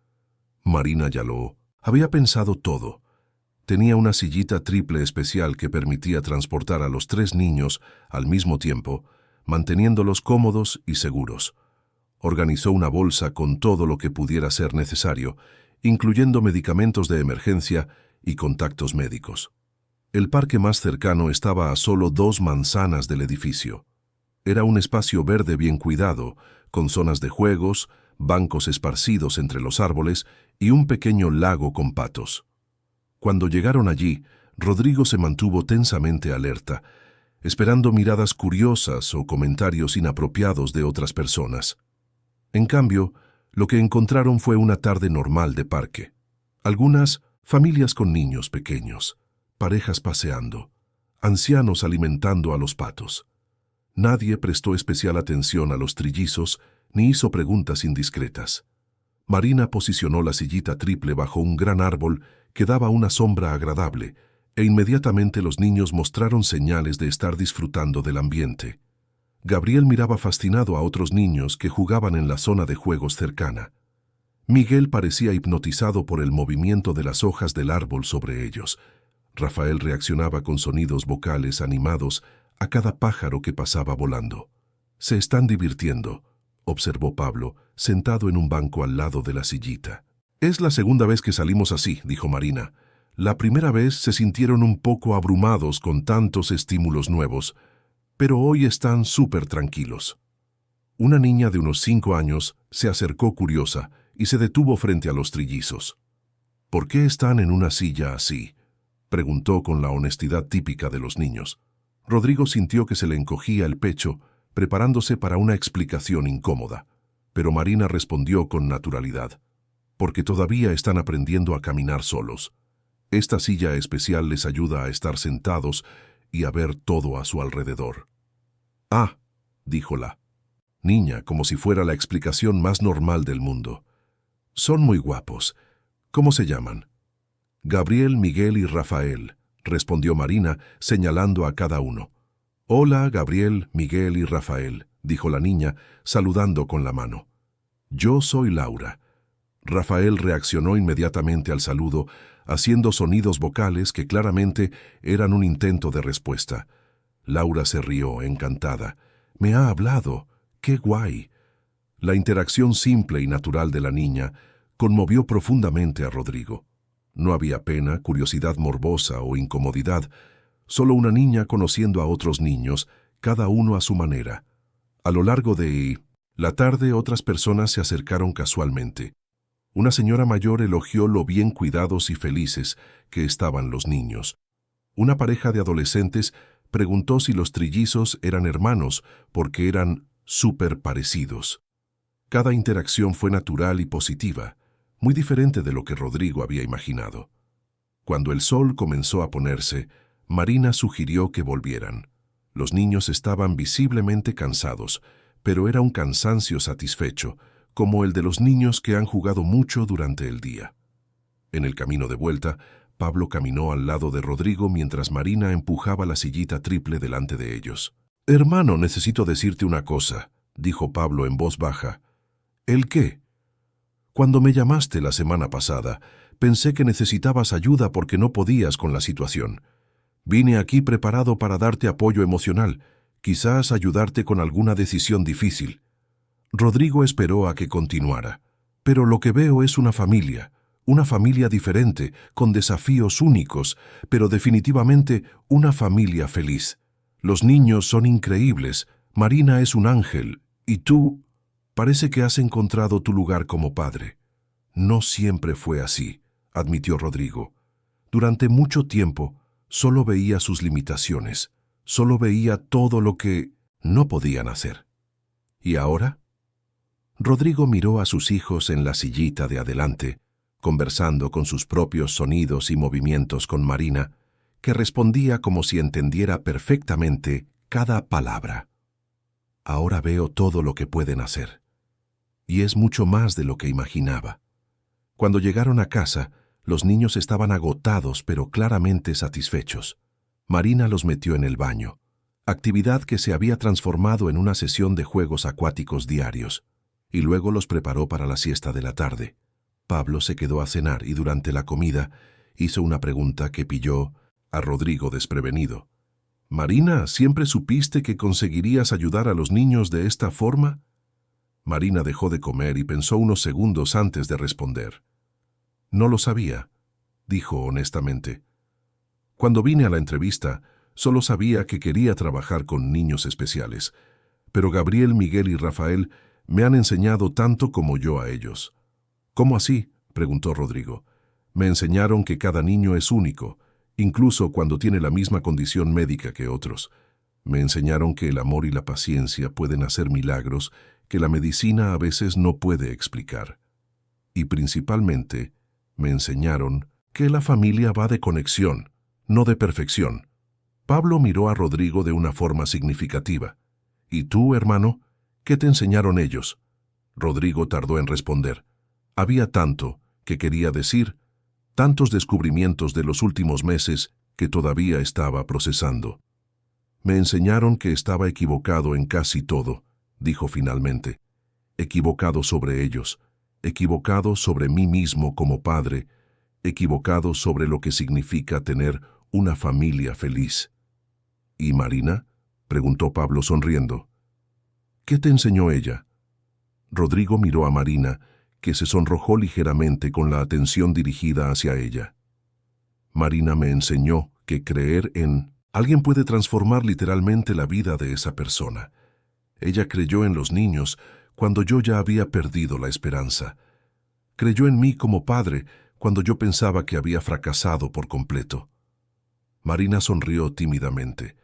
Marina ya lo había pensado todo. Tenía una sillita triple especial que permitía transportar a los 3 niños al mismo tiempo, manteniéndolos cómodos y seguros. Organizó una bolsa con todo lo que pudiera ser necesario, incluyendo medicamentos de emergencia y contactos médicos. El parque más cercano estaba a solo 2 manzanas del edificio. Era un espacio verde bien cuidado, con zonas de juegos, bancos esparcidos entre los árboles y un pequeño lago con patos. Cuando llegaron allí, Rodrigo se mantuvo tensamente alerta, esperando miradas curiosas o comentarios inapropiados de otras personas. En cambio, lo que encontraron fue una tarde normal de parque. Algunas familias con niños pequeños, parejas paseando, ancianos alimentando a los patos. Nadie prestó especial atención a los trillizos ni hizo preguntas indiscretas. Marina posicionó la sillita triple bajo un gran árbol que daba una sombra agradable, e inmediatamente los niños mostraron señales de estar disfrutando del ambiente. Gabriel miraba fascinado a otros niños que jugaban en la zona de juegos cercana. Miguel parecía hipnotizado por el movimiento de las hojas del árbol sobre ellos. Rafael reaccionaba con sonidos vocales animados a cada pájaro que pasaba volando. «Se están divirtiendo», observó Pablo, sentado en un banco al lado de la sillita. «Es la segunda vez que salimos así», dijo Marina. «La primera vez se sintieron un poco abrumados con tantos estímulos nuevos, pero hoy están súper tranquilos». Una niña de unos 5 años se acercó curiosa y se detuvo frente a los trillizos. «¿Por qué están en una silla así?», preguntó con la honestidad típica de los niños. Rodrigo sintió que se le encogía el pecho, preparándose para una explicación incómoda, pero Marina respondió con naturalidad. «Porque todavía están aprendiendo a caminar solos. Esta silla especial les ayuda a estar sentados y a ver todo a su alrededor». «Ah», dijo la niña, como si fuera la explicación más normal del mundo. «Son muy guapos. ¿Cómo se llaman?» «Gabriel, Miguel y Rafael», respondió Marina, señalando a cada uno. «Hola, Gabriel, Miguel y Rafael», dijo la niña, saludando con la mano. «Yo soy Laura». Rafael reaccionó inmediatamente al saludo, haciendo sonidos vocales que claramente eran un intento de respuesta. Laura se rió, encantada. «Me ha hablado. ¡Qué guay!». La interacción simple y natural de la niña conmovió profundamente a Rodrigo. No había pena, curiosidad morbosa o incomodidad, solo una niña conociendo a otros niños, cada uno a su manera. A lo largo de la tarde otras personas se acercaron casualmente. Una señora mayor elogió lo bien cuidados y felices que estaban los niños. Una pareja de adolescentes preguntó si los trillizos eran hermanos porque eran súper parecidos. Cada interacción fue natural y positiva, muy diferente de lo que Rodrigo había imaginado. Cuando el sol comenzó a ponerse, Marina sugirió que volvieran. Los niños estaban visiblemente cansados, pero era un cansancio satisfecho, como el de los niños que han jugado mucho durante el día. En el camino de vuelta, Pablo caminó al lado de Rodrigo mientras Marina empujaba la sillita triple delante de ellos. «Hermano, necesito decirte una cosa», dijo Pablo en voz baja. «¿El qué?» «Cuando me llamaste la semana pasada, pensé que necesitabas ayuda porque no podías con la situación. Vine aquí preparado para darte apoyo emocional, quizás ayudarte con alguna decisión difícil». Rodrigo esperó a que continuara. «Pero lo que veo es una familia diferente, con desafíos únicos, pero definitivamente una familia feliz. Los niños son increíbles, Marina es un ángel, y tú parece que has encontrado tu lugar como padre». «No siempre fue así», admitió Rodrigo. «Durante mucho tiempo, solo veía sus limitaciones, solo veía todo lo que no podían hacer». «¿Y ahora?» Rodrigo miró a sus hijos en la sillita de adelante, conversando con sus propios sonidos y movimientos con Marina, que respondía como si entendiera perfectamente cada palabra. «Ahora veo todo lo que pueden hacer. Y es mucho más de lo que imaginaba». Cuando llegaron a casa, los niños estaban agotados pero claramente satisfechos. Marina los metió en el baño, actividad que se había transformado en una sesión de juegos acuáticos diarios, y luego los preparó para la siesta de la tarde. Pablo se quedó a cenar y durante la comida hizo una pregunta que pilló a Rodrigo desprevenido. «Marina, ¿siempre supiste que conseguirías ayudar a los niños de esta forma?» Marina dejó de comer y pensó unos segundos antes de responder. «No lo sabía», dijo honestamente. «Cuando vine a la entrevista, solo sabía que quería trabajar con niños especiales, pero Gabriel, Miguel y Rafael me han enseñado tanto como yo a ellos». «¿Cómo así?», preguntó Rodrigo. «Me enseñaron que cada niño es único, incluso cuando tiene la misma condición médica que otros. Me enseñaron que el amor y la paciencia pueden hacer milagros que la medicina a veces no puede explicar. Y principalmente, me enseñaron que la familia va de conexión, no de perfección». Pablo miró a Rodrigo de una forma significativa. «¿Y tú, hermano? ¿Qué te enseñaron ellos?». Rodrigo tardó en responder. Había tanto que quería decir, tantos descubrimientos de los últimos meses que todavía estaba procesando. «Me enseñaron que estaba equivocado en casi todo», dijo finalmente. «Equivocado sobre ellos, equivocado sobre mí mismo como padre, equivocado sobre lo que significa tener una familia feliz». «¿Y Marina?», preguntó Pablo sonriendo. «¿Qué te enseñó ella?». Rodrigo miró a Marina, que se sonrojó ligeramente con la atención dirigida hacia ella. «Marina me enseñó que creer en alguien puede transformar literalmente la vida de esa persona. Ella creyó en los niños cuando yo ya había perdido la esperanza. Creyó en mí como padre cuando yo pensaba que había fracasado por completo». Marina sonrió tímidamente.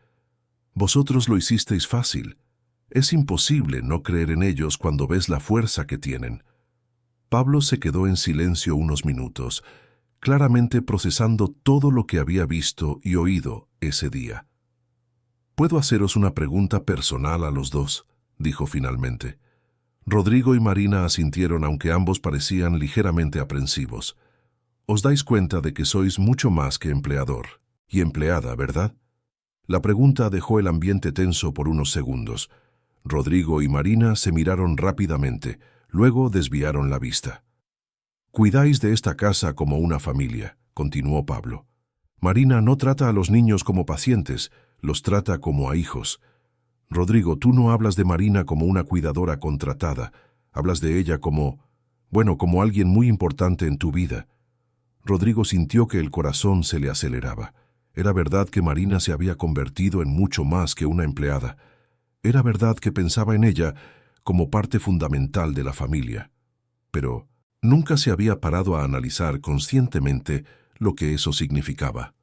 «Vosotros lo hicisteis fácil. Es imposible no creer en ellos cuando ves la fuerza que tienen». Pablo se quedó en silencio unos minutos, claramente procesando todo lo que había visto y oído ese día. «¿Puedo haceros una pregunta personal a los dos?», dijo finalmente. Rodrigo y Marina asintieron aunque ambos parecían ligeramente aprensivos. «Os dais cuenta de que sois mucho más que empleador y empleada, ¿verdad?». La pregunta dejó el ambiente tenso por unos segundos. Rodrigo y Marina se miraron rápidamente, luego desviaron la vista. «Cuidáis de esta casa como una familia», continuó Pablo. «Marina no trata a los niños como pacientes, los trata como a hijos. Rodrigo, tú no hablas de Marina como una cuidadora contratada, hablas de ella como alguien muy importante en tu vida». Rodrigo sintió que el corazón se le aceleraba. Era verdad que Marina se había convertido en mucho más que una empleada. Era verdad que pensaba en ella como parte fundamental de la familia. Pero nunca se había parado a analizar conscientemente lo que eso significaba.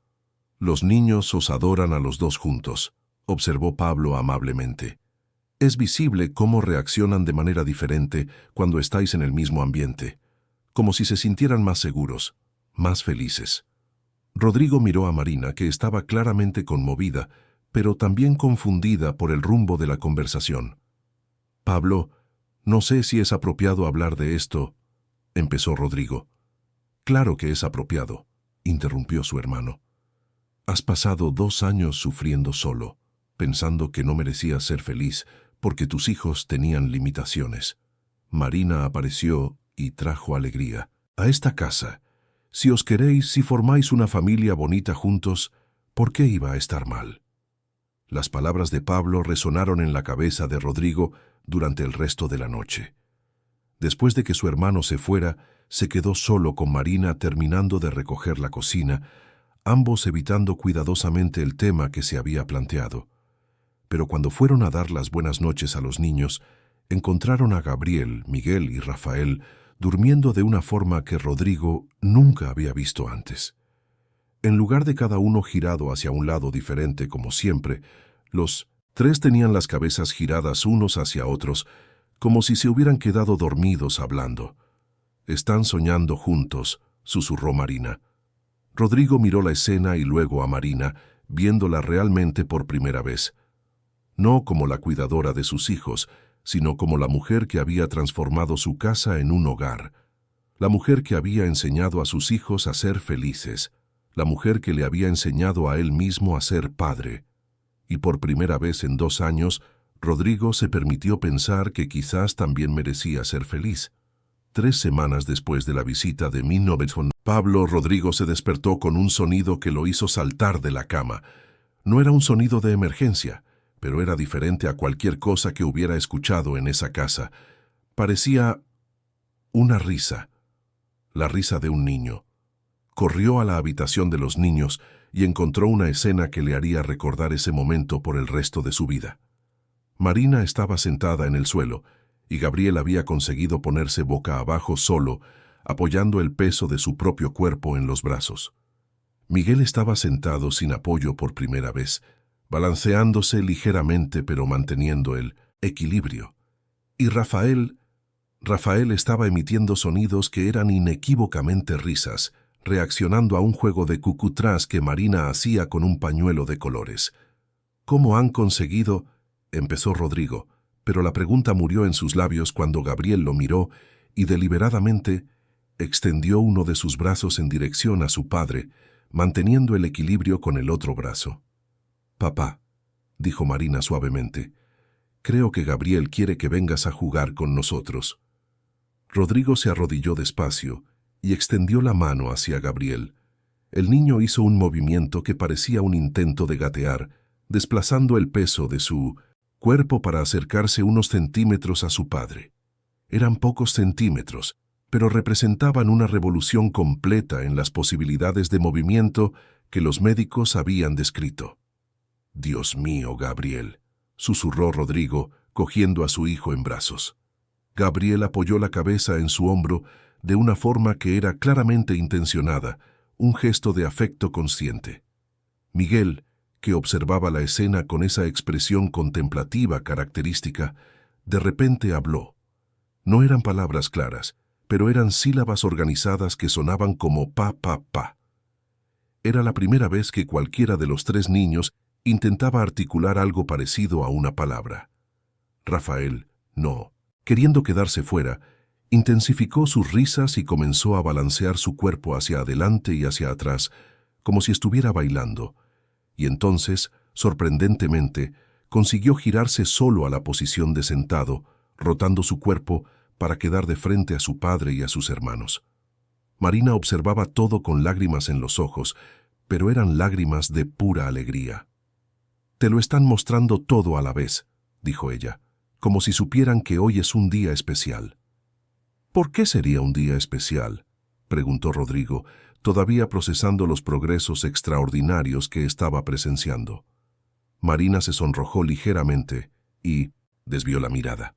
«Los niños os adoran a los dos juntos», observó Pablo amablemente. «Es visible cómo reaccionan de manera diferente cuando estáis en el mismo ambiente, como si se sintieran más seguros, más felices». Rodrigo miró a Marina, que estaba claramente conmovida, pero también confundida por el rumbo de la conversación. «Pablo, no sé si es apropiado hablar de esto», empezó Rodrigo. «Claro que es apropiado», interrumpió su hermano. «Has pasado 2 años sufriendo solo, pensando que no merecías ser feliz porque tus hijos tenían limitaciones. Marina apareció y trajo alegría a esta casa. Si os queréis, si formáis una familia bonita juntos, ¿por qué iba a estar mal?». Las palabras de Pablo resonaron en la cabeza de Rodrigo durante el resto de la noche. Después de que su hermano se fuera, se quedó solo con Marina terminando de recoger la cocina, ambos evitando cuidadosamente el tema que se había planteado. Pero cuando fueron a dar las buenas noches a los niños, encontraron a Gabriel, Miguel y Rafael durmiendo de una forma que Rodrigo nunca había visto antes. En lugar de cada uno girado hacia un lado diferente como siempre, los 3 tenían las cabezas giradas unos hacia otros, como si se hubieran quedado dormidos hablando. «Están soñando juntos», susurró Marina. Rodrigo miró la escena y luego a Marina, viéndola realmente por primera vez. No como la cuidadora de sus hijos, sino como la mujer que había transformado su casa en un hogar, la mujer que había enseñado a sus hijos a ser felices, la mujer que le había enseñado a él mismo a ser padre. Y por primera vez en 2 años, Rodrigo se permitió pensar que quizás también merecía ser feliz. 3 semanas después de la visita de 1900, Rodrigo se despertó con un sonido que lo hizo saltar de la cama. No era un sonido de emergencia, pero era diferente a cualquier cosa que hubiera escuchado en esa casa. Parecía una risa, la risa de un niño. Corrió a la habitación de los niños y encontró una escena que le haría recordar ese momento por el resto de su vida. Marina estaba sentada en el suelo y Gabriel había conseguido ponerse boca abajo solo, apoyando el peso de su propio cuerpo en los brazos. Miguel estaba sentado sin apoyo por primera vez, balanceándose ligeramente pero manteniendo el equilibrio. Y Rafael estaba emitiendo sonidos que eran inequívocamente risas, reaccionando a un juego de cucutrás que Marina hacía con un pañuelo de colores. «¿Cómo han conseguido?», empezó Rodrigo, pero la pregunta murió en sus labios cuando Gabriel lo miró y deliberadamente extendió uno de sus brazos en dirección a su padre, manteniendo el equilibrio con el otro brazo. «Papá», dijo Marina suavemente, «creo que Gabriel quiere que vengas a jugar con nosotros». Rodrigo se arrodilló despacio y extendió la mano hacia Gabriel. El niño hizo un movimiento que parecía un intento de gatear, desplazando el peso de su cuerpo para acercarse unos centímetros a su padre. Eran pocos centímetros, pero representaban una revolución completa en las posibilidades de movimiento que los médicos habían descrito. «Dios mío, Gabriel», susurró Rodrigo, cogiendo a su hijo en brazos. Gabriel apoyó la cabeza en su hombro de una forma que era claramente intencionada, un gesto de afecto consciente. Miguel, que observaba la escena con esa expresión contemplativa característica, de repente habló. No eran palabras claras, pero eran sílabas organizadas que sonaban como pa, pa, pa. Era la primera vez que cualquiera de los 3 niños intentaba articular algo parecido a una palabra. Rafael, no, queriendo quedarse fuera, intensificó sus risas y comenzó a balancear su cuerpo hacia adelante y hacia atrás, como si estuviera bailando. Y entonces, sorprendentemente, consiguió girarse solo a la posición de sentado, rotando su cuerpo para quedar de frente a su padre y a sus hermanos. Marina observaba todo con lágrimas en los ojos, pero eran lágrimas de pura alegría. «Te lo están mostrando todo a la vez», dijo ella, «como si supieran que hoy es un día especial». «¿Por qué sería un día especial?», preguntó Rodrigo, todavía procesando los progresos extraordinarios que estaba presenciando. Marina se sonrojó ligeramente y desvió la mirada.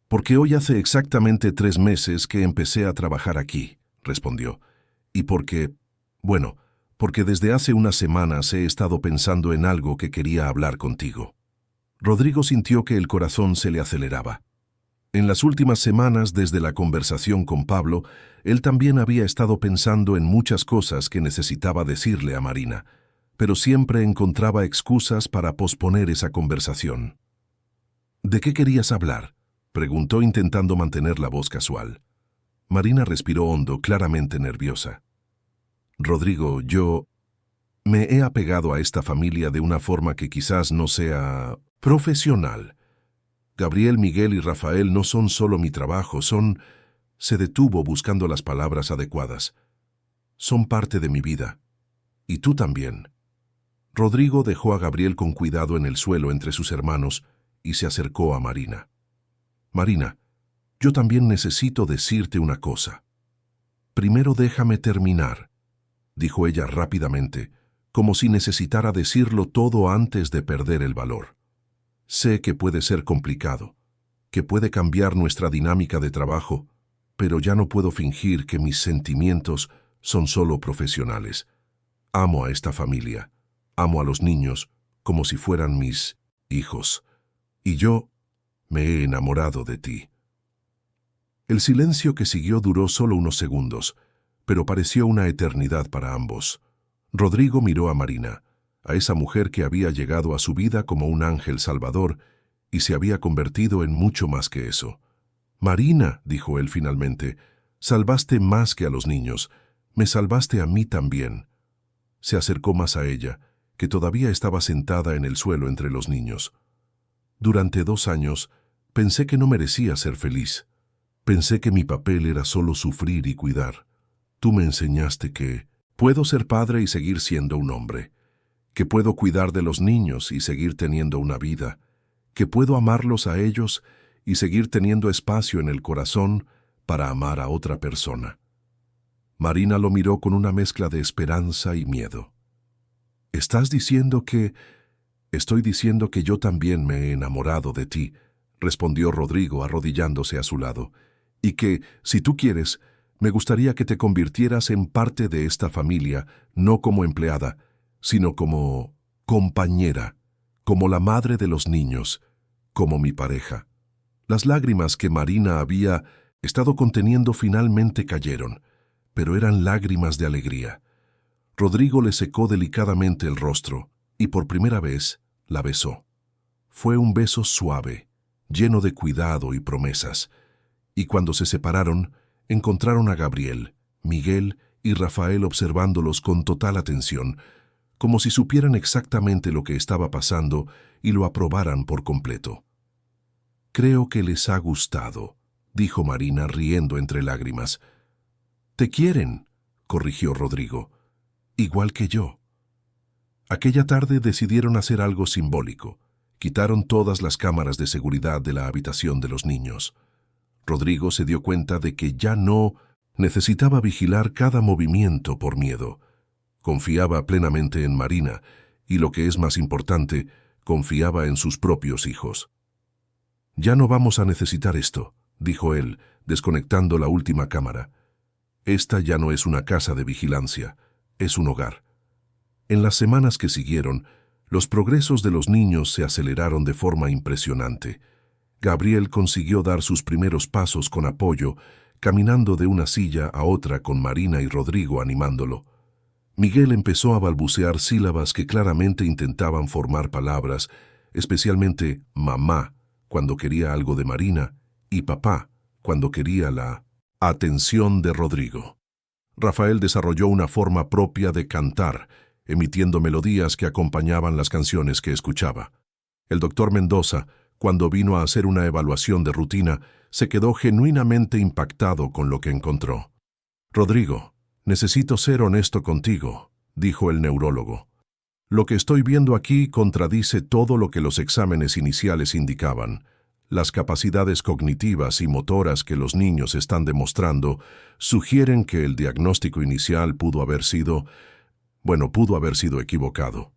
«Porque hoy hace exactamente 3 meses que empecé a trabajar aquí», respondió. «Y porque desde hace unas semanas he estado pensando en algo que quería hablar contigo». Rodrigo sintió que el corazón se le aceleraba. En las últimas semanas, desde la conversación con Pablo, él también había estado pensando en muchas cosas que necesitaba decirle a Marina, pero siempre encontraba excusas para posponer esa conversación. ¿De qué querías hablar?, preguntó intentando mantener la voz casual. Marina respiró hondo, claramente nerviosa. Rodrigo, yo me he apegado a esta familia de una forma que quizás no sea profesional. Gabriel, Miguel y Rafael no son solo mi trabajo, son... Se detuvo buscando las palabras adecuadas. Son parte de mi vida. Y tú también. Rodrigo dejó a Gabriel con cuidado en el suelo entre sus hermanos y se acercó a Marina. Marina, yo también necesito decirte una cosa. Primero déjame terminar, dijo ella rápidamente, como si necesitara decirlo todo antes de perder el valor. Sé que puede ser complicado, que puede cambiar nuestra dinámica de trabajo, pero ya no puedo fingir que mis sentimientos son solo profesionales. Amo a esta familia, amo a los niños como si fueran mis hijos, y yo me he enamorado de ti. El silencio que siguió duró solo unos segundos, pero pareció una eternidad para ambos. Rodrigo miró a Marina, a esa mujer que había llegado a su vida como un ángel salvador y se había convertido en mucho más que eso. Marina, dijo él finalmente, salvaste más que a los niños, me salvaste a mí también. Se acercó más a ella, que todavía estaba sentada en el suelo entre los niños. Durante 2 años, pensé que no merecía ser feliz. Pensé que mi papel era solo sufrir y cuidar. Tú me enseñaste que puedo ser padre y seguir siendo un hombre, que puedo cuidar de los niños y seguir teniendo una vida, que puedo amarlos a ellos y seguir teniendo espacio en el corazón para amar a otra persona. Marina lo miró con una mezcla de esperanza y miedo. ¿Estás diciendo que...? Estoy diciendo que yo también me he enamorado de ti, respondió Rodrigo arrodillándose a su lado, y que, si tú quieres, me gustaría que te convirtieras en parte de esta familia, no como empleada, sino como compañera, como la madre de los niños, como mi pareja. Las lágrimas que Marina había estado conteniendo finalmente cayeron, pero eran lágrimas de alegría. Rodrigo le secó delicadamente el rostro y por primera vez la besó. Fue un beso suave, lleno de cuidado y promesas, y cuando se separaron, encontraron a Gabriel, Miguel y Rafael observándolos con total atención, como si supieran exactamente lo que estaba pasando y lo aprobaran por completo. Creo que les ha gustado, dijo Marina riendo entre lágrimas. Te quieren, corrigió Rodrigo, igual que yo. Aquella tarde decidieron hacer algo simbólico. Quitaron todas las cámaras de seguridad de la habitación de los niños. Rodrigo se dio cuenta de que ya no necesitaba vigilar cada movimiento por miedo. Confiaba plenamente en Marina y, lo que es más importante, confiaba en sus propios hijos. «Ya no vamos a necesitar esto», dijo él, desconectando la última cámara. «Esta ya no es una casa de vigilancia, es un hogar». En las semanas que siguieron, los progresos de los niños se aceleraron de forma impresionante. Gabriel consiguió dar sus primeros pasos con apoyo, caminando de una silla a otra con Marina y Rodrigo animándolo. Miguel empezó a balbucear sílabas que claramente intentaban formar palabras, especialmente mamá, cuando quería algo de Marina, y papá, cuando quería la atención de Rodrigo. Rafael desarrolló una forma propia de cantar, emitiendo melodías que acompañaban las canciones que escuchaba. El doctor Mendoza, cuando vino a hacer una evaluación de rutina, se quedó genuinamente impactado con lo que encontró. «Rodrigo, necesito ser honesto contigo», dijo el neurólogo. «Lo que estoy viendo aquí contradice todo lo que los exámenes iniciales indicaban. Las capacidades cognitivas y motoras que los niños están demostrando sugieren que el diagnóstico inicial pudo haber sido equivocado».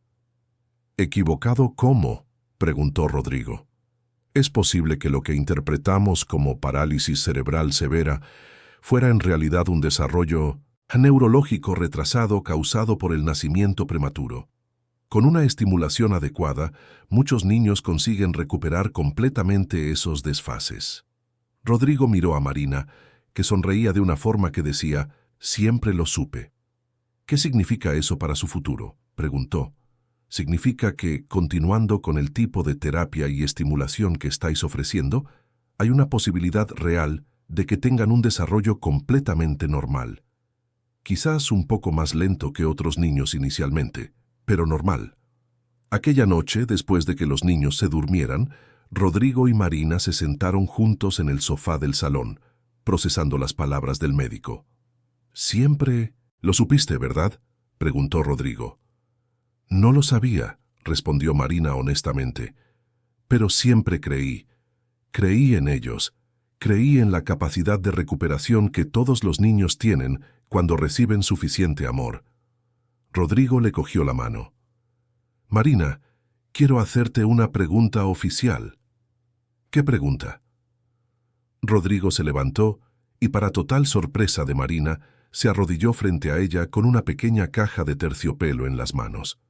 «¿Equivocado cómo?», preguntó Rodrigo. «Es posible que lo que interpretamos como parálisis cerebral severa fuera en realidad un desarrollo neurológico retrasado causado por el nacimiento prematuro. Con una estimulación adecuada, muchos niños consiguen recuperar completamente esos desfases». Rodrigo miró a Marina, que sonreía de una forma que decía, «Siempre lo supe». ¿Qué significa eso para su futuro? preguntó. ¿Significa que, continuando con el tipo de terapia y estimulación que estáis ofreciendo, hay una posibilidad real de que tengan un desarrollo completamente normal? Quizás un poco más lento que otros niños inicialmente, pero normal. Aquella noche, después de que los niños se durmieran, Rodrigo y Marina se sentaron juntos en el sofá del salón, procesando las palabras del médico. «Siempre lo supiste, ¿verdad?», preguntó Rodrigo. «No lo sabía», respondió Marina honestamente, «pero siempre creí. Creí en ellos. Creí en la capacidad de recuperación que todos los niños tienen cuando reciben suficiente amor». Rodrigo le cogió la mano. «Marina, quiero hacerte una pregunta oficial». «¿Qué pregunta?». Rodrigo se levantó y, para total sorpresa de Marina, se arrodilló frente a ella con una pequeña caja de terciopelo en las manos.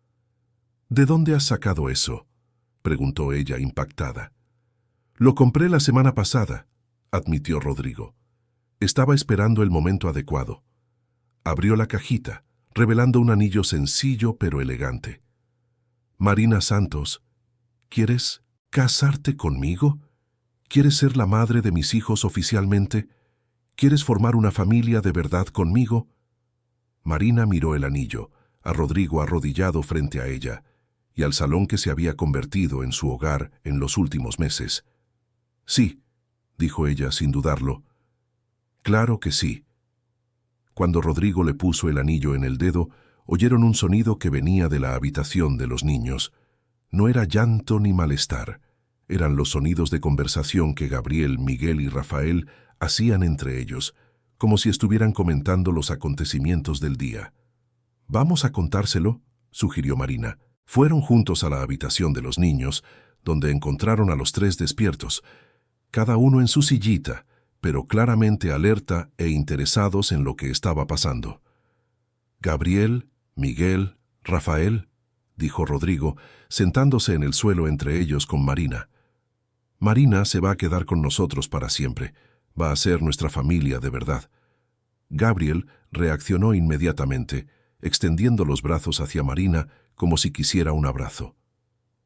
«¿De dónde has sacado eso?», preguntó ella impactada. «Lo compré la semana pasada», admitió Rodrigo. Estaba esperando el momento adecuado. Abrió la cajita, revelando un anillo sencillo pero elegante. «Marina Santos, ¿quieres casarte conmigo? ¿Quieres ser la madre de mis hijos oficialmente? ¿Quieres formar una familia de verdad conmigo?». Marina miró el anillo, a Rodrigo arrodillado frente a ella, y al salón que se había convertido en su hogar en los últimos meses. «Sí», dijo ella sin dudarlo. «Claro que sí». Cuando Rodrigo le puso el anillo en el dedo, oyeron un sonido que venía de la habitación de los niños. No era llanto ni malestar. Eran los sonidos de conversación que Gabriel, Miguel y Rafael hacían entre ellos, como si estuvieran comentando los acontecimientos del día. «Vamos a contárselo», sugirió Marina. Fueron juntos a la habitación de los niños, donde encontraron a los tres despiertos, cada uno en su sillita, pero claramente alerta e interesados en lo que estaba pasando. «Gabriel, Miguel, Rafael», dijo Rodrigo, sentándose en el suelo entre ellos con Marina. «Marina se va a quedar con nosotros para siempre. Va a ser nuestra familia de verdad». Gabriel reaccionó inmediatamente, extendiendo los brazos hacia Marina como si quisiera un abrazo.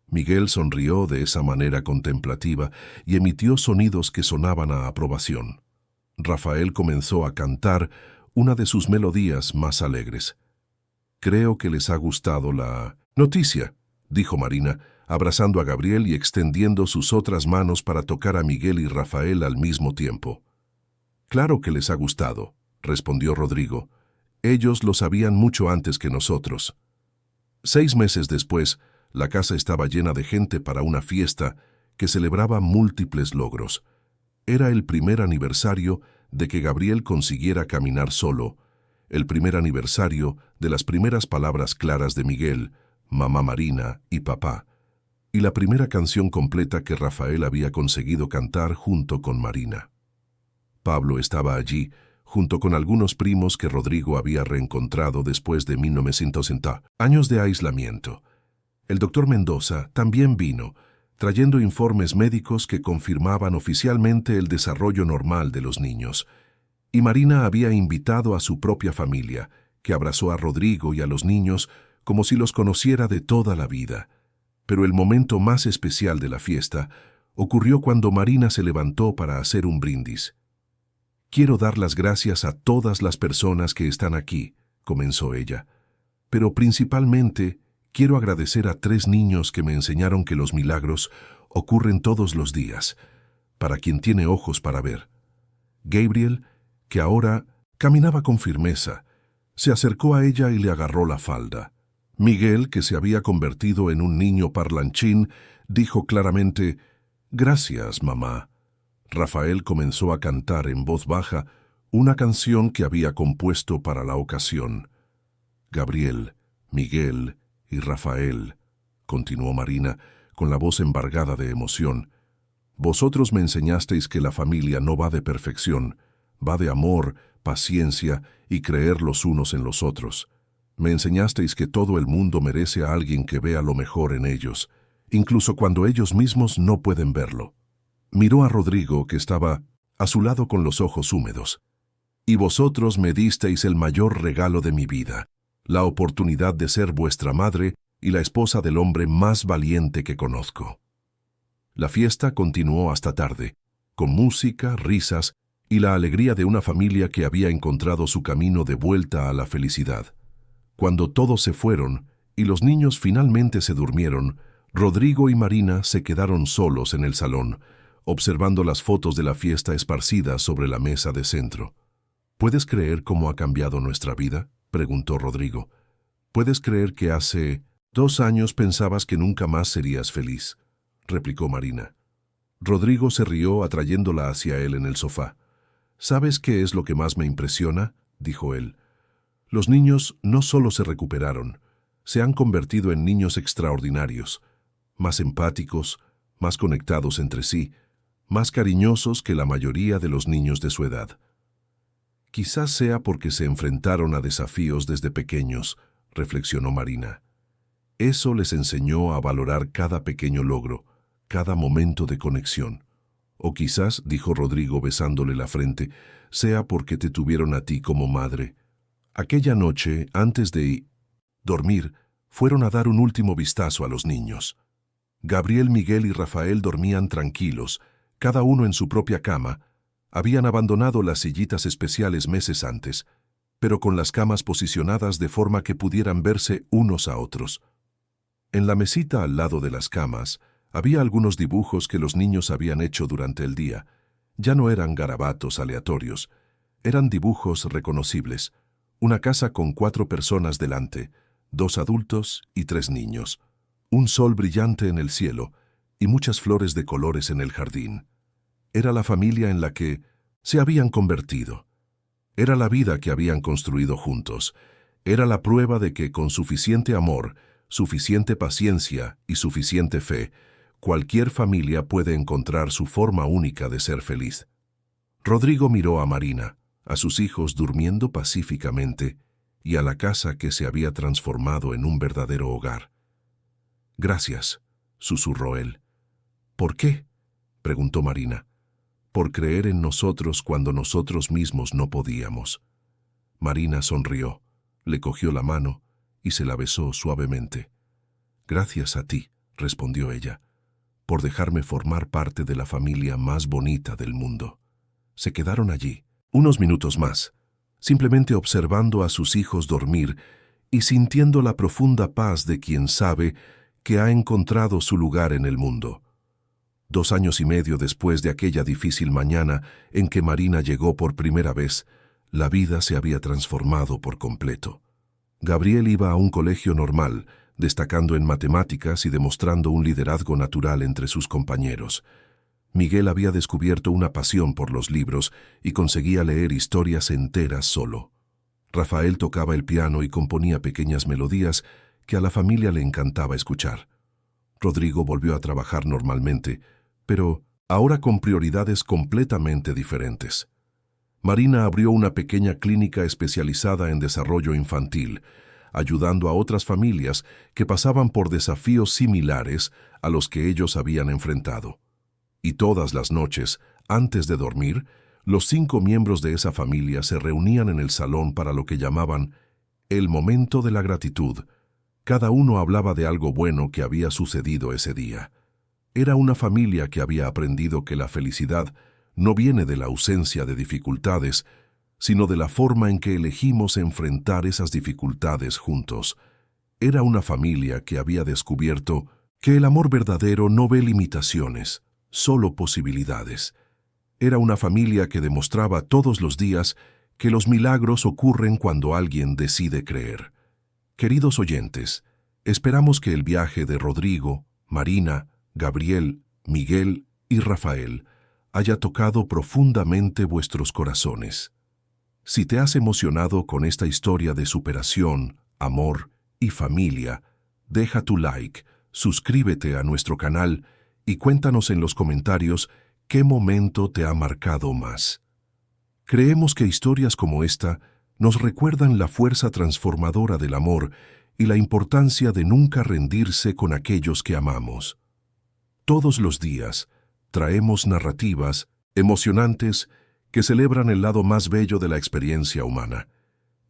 Miguel sonrió de esa manera contemplativa y emitió sonidos que sonaban a aprobación. Rafael comenzó a cantar una de sus melodías más alegres. «Creo que les ha gustado la noticia», dijo Marina, abrazando a Gabriel y extendiendo sus otras manos para tocar a Miguel y Rafael al mismo tiempo. «Claro que les ha gustado», respondió Rodrigo. «Ellos lo sabían mucho antes que nosotros». 6 meses después, la casa estaba llena de gente para una fiesta que celebraba múltiples logros. Era el primer aniversario de que Gabriel consiguiera caminar solo, el primer aniversario de las primeras palabras claras de Miguel, mamá Marina y papá, y la primera canción completa que Rafael había conseguido cantar junto con Marina. Pablo estaba allí, junto con algunos primos que Rodrigo había reencontrado después de 1960 años de aislamiento. El doctor Mendoza también vino, trayendo informes médicos que confirmaban oficialmente el desarrollo normal de los niños. Y Marina había invitado a su propia familia, que abrazó a Rodrigo y a los niños como si los conociera de toda la vida. Pero el momento más especial de la fiesta ocurrió cuando Marina se levantó para hacer un brindis. «Quiero dar las gracias a todas las personas que están aquí», comenzó ella, «pero principalmente quiero agradecer a 3 niños que me enseñaron que los milagros ocurren todos los días, para quien tiene ojos para ver. Gabriel, que ahora caminaba con firmeza, se acercó a ella y le agarró la falda. Miguel, que se había convertido en un niño parlanchín, dijo claramente: «Gracias, mamá». Rafael comenzó a cantar en voz baja una canción que había compuesto para la ocasión. «Gabriel, Miguel y Rafael», continuó Marina, con la voz embargada de emoción, «vosotros me enseñasteis que la familia no va de perfección, va de amor, paciencia y creer los unos en los otros. Me enseñasteis que todo el mundo merece a alguien que vea lo mejor en ellos, incluso cuando ellos mismos no pueden verlo». Miró a Rodrigo, que estaba a su lado con los ojos húmedos. «Y vosotros me disteis el mayor regalo de mi vida, la oportunidad de ser vuestra madre y la esposa del hombre más valiente que conozco. La fiesta continuó hasta tarde, con música, risas y la alegría de una familia que había encontrado su camino de vuelta a la felicidad. Cuando todos se fueron y los niños finalmente se durmieron, Rodrigo y Marina se quedaron solos en el salón, observando las fotos de la fiesta esparcidas sobre la mesa de centro. ¿Puedes creer cómo ha cambiado nuestra vida?, preguntó Rodrigo. ¿Puedes creer que hace 2 años pensabas que nunca más serías feliz?, replicó Marina. Rodrigo se rió atrayéndola hacia él en el sofá. ¿Sabes qué es lo que más me impresiona?, dijo él. Los niños no solo se recuperaron, se han convertido en niños extraordinarios, más empáticos, más conectados entre sí, más cariñosos que la mayoría de los niños de su edad. Quizás sea porque se enfrentaron a desafíos desde pequeños, reflexionó Marina. Eso les enseñó a valorar cada pequeño logro, cada momento de conexión. O quizás, dijo Rodrigo besándole la frente, sea porque te tuvieron a ti como madre. Aquella noche, antes de dormir, fueron a dar un último vistazo a los niños. Gabriel, Miguel y Rafael dormían tranquilos, cada uno en su propia cama. Habían abandonado las sillitas especiales meses antes, pero con las camas posicionadas de forma que pudieran verse unos a otros. En la mesita al lado de las camas, había algunos dibujos que los niños habían hecho durante el día. Ya no eran garabatos aleatorios, eran dibujos reconocibles. Una casa con 4 personas delante, 2 adultos y 3 niños. Un sol brillante en el cielo y muchas flores de colores en el jardín. Era la familia en la que se habían convertido. Era la vida que habían construido juntos. Era la prueba de que con suficiente amor, suficiente paciencia y suficiente fe, cualquier familia puede encontrar su forma única de ser feliz. Rodrigo miró a Marina, a sus hijos durmiendo pacíficamente y a la casa que se había transformado en un verdadero hogar. «Gracias», susurró él. «¿Por qué?», preguntó Marina. «Por creer en nosotros cuando nosotros mismos no podíamos». Marina sonrió, le cogió la mano y se la besó suavemente. «Gracias a ti», respondió ella, «por dejarme formar parte de la familia más bonita del mundo». Se quedaron allí, unos minutos más, simplemente observando a sus hijos dormir y sintiendo la profunda paz de quien sabe que ha encontrado su lugar en el mundo. 2 años y medio después de aquella difícil mañana en que Marina llegó por primera vez, la vida se había transformado por completo. Gabriel iba a un colegio normal, destacando en matemáticas y demostrando un liderazgo natural entre sus compañeros. Miguel había descubierto una pasión por los libros y conseguía leer historias enteras solo. Rafael tocaba el piano y componía pequeñas melodías que a la familia le encantaba escuchar. Rodrigo volvió a trabajar normalmente, pero ahora con prioridades completamente diferentes. Marina abrió una pequeña clínica especializada en desarrollo infantil, ayudando a otras familias que pasaban por desafíos similares a los que ellos habían enfrentado. Y todas las noches, antes de dormir, los 5 miembros de esa familia se reunían en el salón para lo que llamaban el momento de la gratitud. Cada uno hablaba de algo bueno que había sucedido ese día. Era una familia que había aprendido que la felicidad no viene de la ausencia de dificultades, sino de la forma en que elegimos enfrentar esas dificultades juntos. Era una familia que había descubierto que el amor verdadero no ve limitaciones, solo posibilidades. Era una familia que demostraba todos los días que los milagros ocurren cuando alguien decide creer. Queridos oyentes, esperamos que el viaje de Rodrigo, Marina, Gabriel, Miguel y Rafael haya tocado profundamente vuestros corazones. Si te has emocionado con esta historia de superación, amor y familia, deja tu like, suscríbete a nuestro canal y cuéntanos en los comentarios qué momento te ha marcado más. Creemos que historias como esta nos recuerdan la fuerza transformadora del amor y la importancia de nunca rendirse con aquellos que amamos. Todos los días traemos narrativas emocionantes que celebran el lado más bello de la experiencia humana.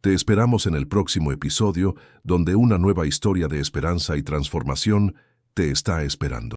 Te esperamos en el próximo episodio, donde una nueva historia de esperanza y transformación te está esperando.